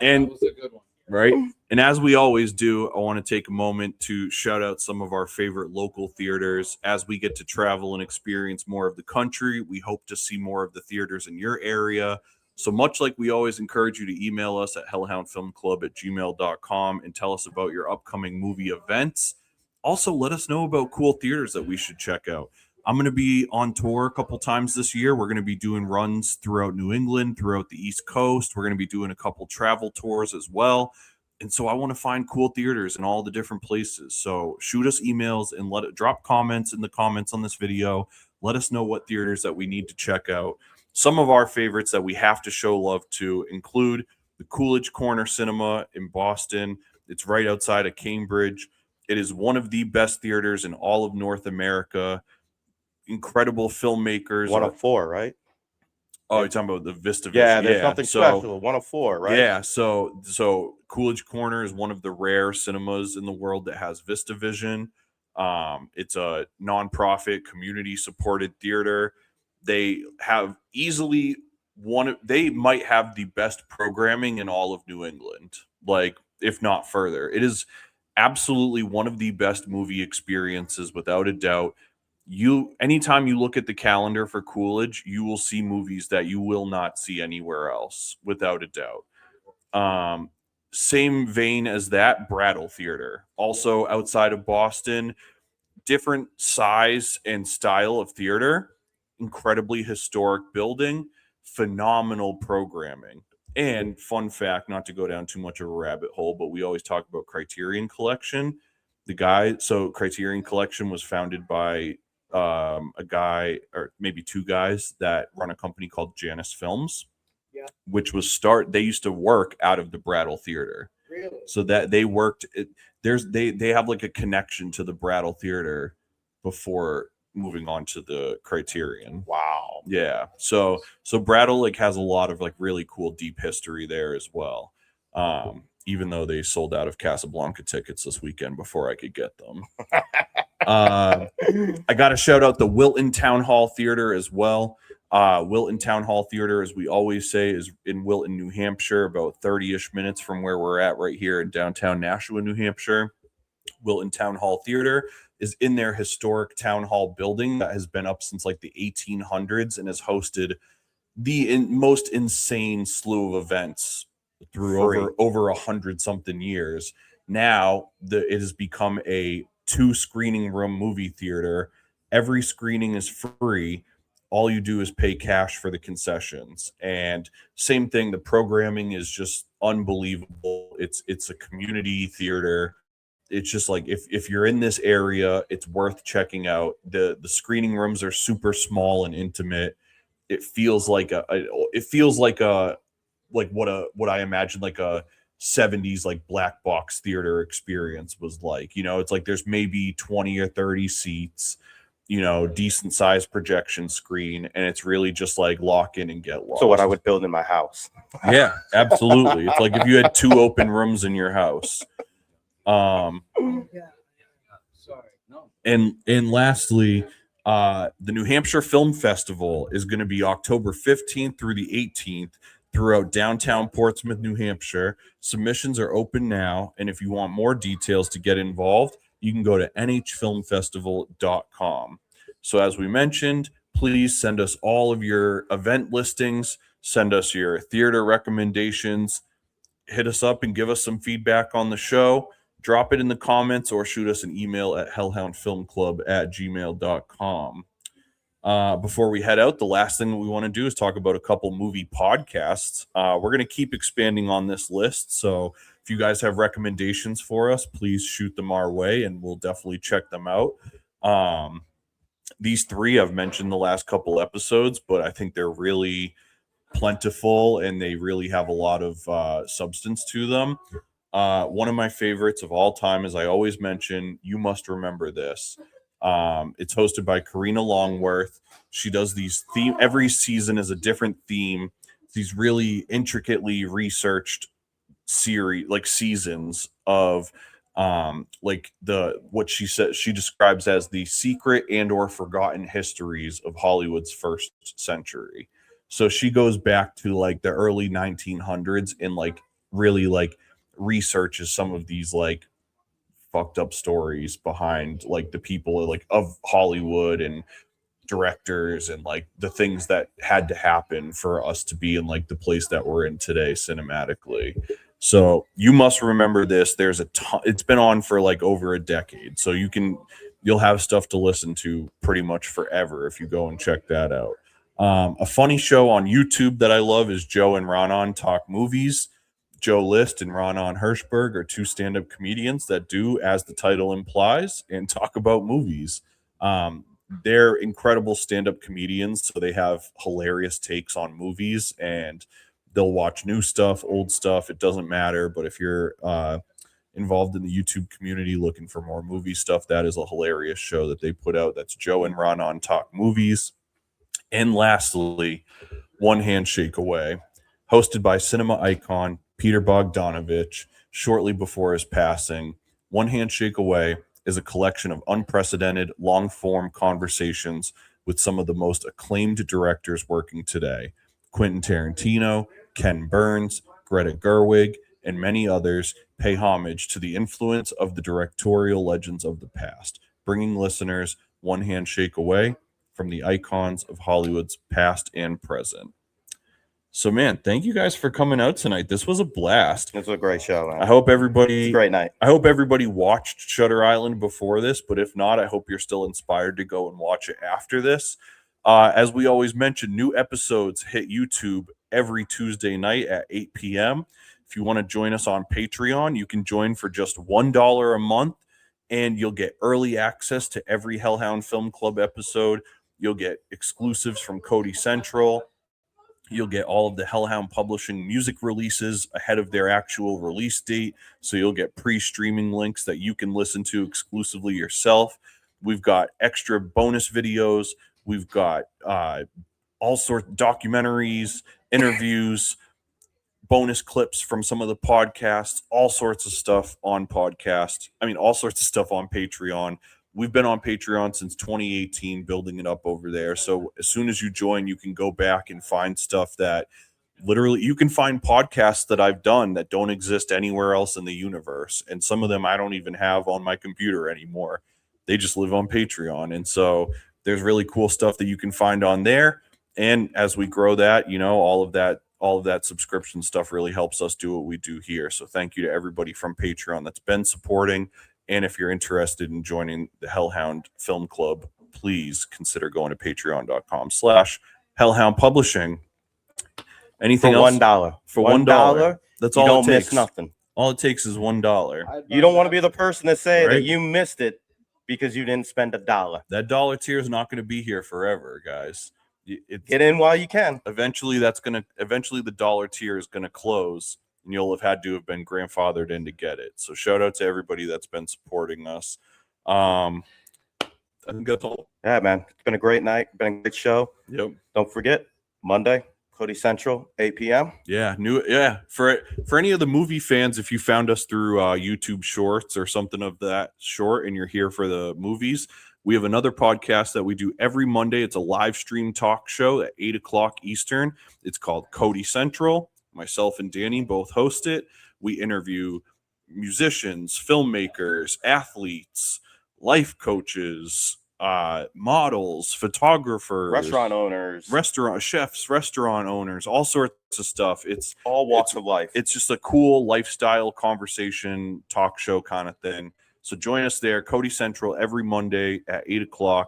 And That was a good one. right. And as we always do, I want to take a moment to shout out some of our favorite local theaters. As we get to travel and experience more of the country, we hope to see more of the theaters in your area. So much like we always encourage you to email us at hellhoundfilmclub@gmail.com and tell us about your upcoming movie events. Also, let us know about cool theaters that we should check out. I'm going to be on tour a couple times this year. We're going to be doing runs throughout New England, throughout the East Coast. We're going to be doing a couple travel tours as well. And so I want to find cool theaters in all the different places. So shoot us emails and drop comments in the comments on this video. Let us know what theaters that we need to check out. Some of our favorites that we have to show love to include the Coolidge Corner Cinema in Boston. It's right outside of Cambridge. It is one of the best theaters in all of North America. Incredible filmmakers. 104, right? Oh, you're talking about the Vista Vision. Yeah, there's something special. 104, right? Yeah, so Coolidge Corner is one of the rare cinemas in the world that has Vista Vision. It's a nonprofit, community-supported theater. They have easily they might have the best programming in all of New England, like if not further. It is absolutely one of the best movie experiences, without a doubt. Anytime you look at the calendar for Coolidge, you will see movies that you will not see anywhere else, without a doubt. Same vein as that, Brattle Theater, also outside of Boston. Different size and style of theater, incredibly historic building, phenomenal programming. And fun fact, not to go down too much of a rabbit hole, but we always talk about Criterion Collection. Criterion Collection was founded by a guy, or maybe two guys, that run a company called Janus Films, which was they used to work out of the Brattle Theater. Really? So that they worked they have like a connection to the Brattle Theater before moving on to the Criterion. Wow. Yeah. So Brattle like has a lot of like really cool deep history there as well. Even though they sold out of Casablanca tickets this weekend before I could get them. I got to shout out the Wilton Town Hall Theater as well. Wilton Town Hall Theater, as we always say, is in Wilton, New Hampshire, about 30-ish minutes from where we're at right here in downtown Nashua, New Hampshire. Wilton Town Hall Theater is in their historic town hall building that has been up since like the 1800s and has hosted the most insane slew of events through over 100 something years. Now it has become a 2 screening room movie theater. Every screening is free. All you do is pay cash for the concessions. And same thing, the programming is just unbelievable. It's a community theater. It's just like if you're in this area, it's worth checking out. The screening rooms are super small and intimate. It feels like what I imagine like a 70s like black box theater experience was like. It's like there's maybe 20 or 30 seats, decent sized projection screen, and it's really just like lock in and get lost. So what I would build in my house. Yeah, absolutely. It's like if you had 2 open rooms in your house. Sorry. No. And lastly, the New Hampshire Film Festival is going to be October 15th through the 18th throughout downtown Portsmouth, New Hampshire. Submissions are open now, and if you want more details to get involved, you can go to nhfilmfestival.com. So as we mentioned, please send us all of your event listings, send us your theater recommendations, hit us up and give us some feedback on the show. Drop it in the comments or shoot us an email at hellhoundfilmclub@gmail.com. Before we head out, the last thing that we want to do is talk about a couple movie podcasts. We're going to keep expanding on this list. So if you guys have recommendations for us, please shoot them our way and we'll definitely check them out. These 3 I've mentioned the last couple episodes, but I think they're really plentiful and they really have a lot of substance to them. One of my favorites of all time, as I always mention, You Must Remember This. It's hosted by Karina Longworth. She does these every season is a different theme. These really intricately researched seasons of what she said she describes as the secret and or forgotten histories of Hollywood's first century. So she goes back to like the early 1900s and like really like researches some of these like fucked up stories behind like the people like of Hollywood and directors and like the things that had to happen for us to be in like the place that we're in today cinematically. So You Must Remember This. There's a ton. It's been on for like over a decade, so you'll have stuff to listen to pretty much forever if you go and check that out. A funny show on YouTube that I love is Joe and Ronan Talk Movies. Joe List and Ronan Hirschberg are 2 stand-up comedians that do, as the title implies, and talk about movies. They're incredible stand-up comedians, so they have hilarious takes on movies, and they'll watch new stuff, old stuff. It doesn't matter, but if you're involved in the YouTube community looking for more movie stuff, that is a hilarious show that they put out. That's Joe and Ronan Talk Movies. And lastly, One Handshake Away, hosted by cinema icon Peter Bogdanovich shortly before his passing. One Handshake Away is a collection of unprecedented long-form conversations with some of the most acclaimed directors working today. Quentin Tarantino, Ken Burns, Greta Gerwig, and many others pay homage to the influence of the directorial legends of the past, bringing listeners one handshake away from the icons of Hollywood's past and present. So, man, thank you guys for coming out tonight. This was a blast. This was a great show, man. I hope everybody, It's a great night. I hope everybody watched Shutter Island before this, but if not, I hope you're still inspired to go and watch it after this. As we always mention, new episodes hit YouTube every Tuesday night at 8 p.m. If you want to join us on Patreon, you can join for just $1 a month, and you'll get early access to every Hellhound Film Club episode. You'll get exclusives from Cody Central. You'll get all of the Hellhound Publishing music releases ahead of their actual release date. So you'll get pre-streaming links that you can listen to exclusively yourself. We've got extra bonus videos. We've got all sorts of documentaries, interviews, bonus clips from some of the podcasts, all sorts of stuff on podcast. All sorts of stuff on Patreon. We've been on Patreon since 2018, building it up over there. So as soon as you join, you can go back and find stuff that literally you can find podcasts that I've done that don't exist anywhere else in the universe. And some of them I don't even have on my computer anymore. They just live on Patreon. And so there's really cool stuff that you can find on there. And as we grow that, all all of that subscription stuff really helps us do what we do here. So thank you to everybody from Patreon that's been supporting. And if you're interested in joining the Hellhound Film Club, please consider going to patreon.com/Hellhound Publishing. Anything For else? $1. For $1. That's you all don't it takes. miss nothing. All it takes is $1. You don't want to be the person to say Right. that you missed it because you didn't spend $1. That dollar tier is not going to be here forever, guys. Get in while you can. Eventually the dollar tier is going to close, and you'll have had to have been grandfathered in to get it. So shout out to everybody that's been supporting us. I think that's all. Yeah, man. It's been a great night. Been a great show. Yep. Don't forget, Monday, Cody Central, 8 p.m. Yeah, for any of the movie fans, if you found us through YouTube Shorts or something of that sort, and you're here for the movies, we have another podcast that we do every Monday. It's a live stream talk show at 8:00 Eastern. It's called Cody Central. Myself and Danny both host it. We interview musicians, filmmakers, athletes, life coaches, models, photographers, restaurant chefs, restaurant owners, all sorts of stuff. It's all walks of life. It's just a cool lifestyle conversation talk show kind of thing. So join us there, Cody Central, every Monday at 8:00.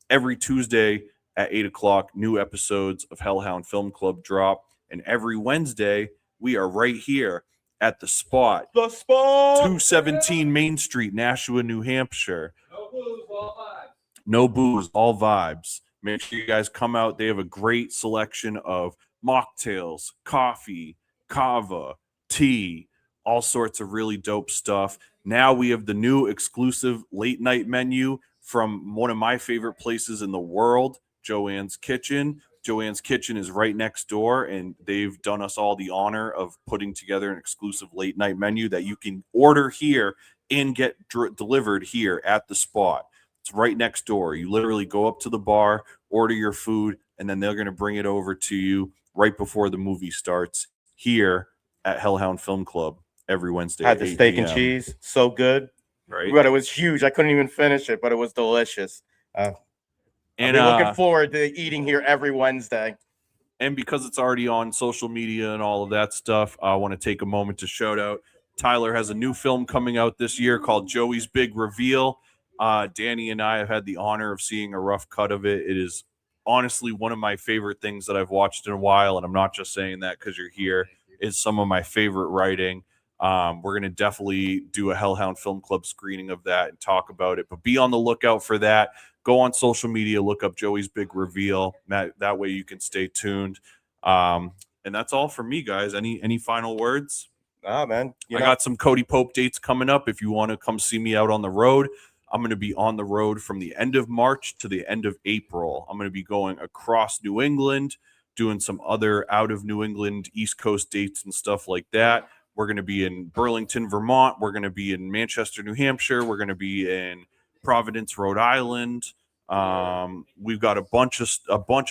Every Tuesday at 8:00, new episodes of Hellhound Film Club drop. And every Wednesday, we are right here at the spot. 217 Main Street, Nashua, New Hampshire. No booze, all vibes. Make sure you guys come out. They have a great selection of mocktails, coffee, kava, tea, all sorts of really dope stuff. Now we have the new exclusive late night menu from one of my favorite places in the world, Joanne's Kitchen. Joanne's Kitchen is right next door, and they've done us all the honor of putting together an exclusive late night menu that you can order here and get delivered here at the spot. It's right next door. You literally go up to the bar, order your food, and then they're going to bring it over to you right before the movie starts here at Hellhound Film Club every Wednesday. I had the steak and cheese. So good. Right. But it was huge. I couldn't even finish it, but it was delicious. And I'm looking forward to eating here every Wednesday. And because it's already on social media and all of that stuff, I want to take a moment to shout out. Tyler has a new film coming out this year called Joey's Big Reveal. Danny and I have had the honor of seeing a rough cut of it. It is honestly one of my favorite things that I've watched in a while, and I'm not just saying that because you're here. It's some of my favorite writing. We're going to definitely do a Hellhound Film Club screening of that and talk about it, but be on the lookout for that. Go on social media, look up Joey's Big Reveal. That way you can stay tuned. And that's all from me, guys. Any final words? Man. I got some Cody Pope dates coming up. If you want to come see me out on the road, I'm going to be on the road from the end of March to the end of April. I'm going to be going across New England, doing some other out of New England East Coast dates and stuff like that. We're going to be in Burlington, Vermont. We're going to be in Manchester, New Hampshire. We're going to be in Providence, Rhode Island. We've got a bunch of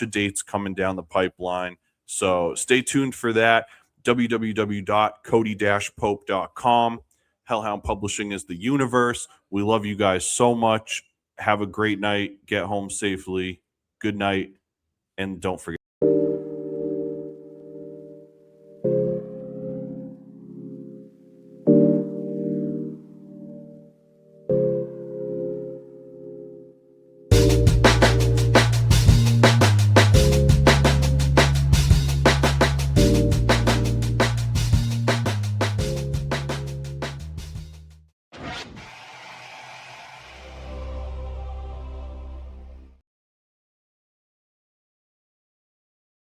dates coming down the pipeline. So stay tuned for that. www.cody-pope.com. Hellhound Publishing is the universe. We love you guys so much. Have a great night. Get home safely. Good night. And don't forget.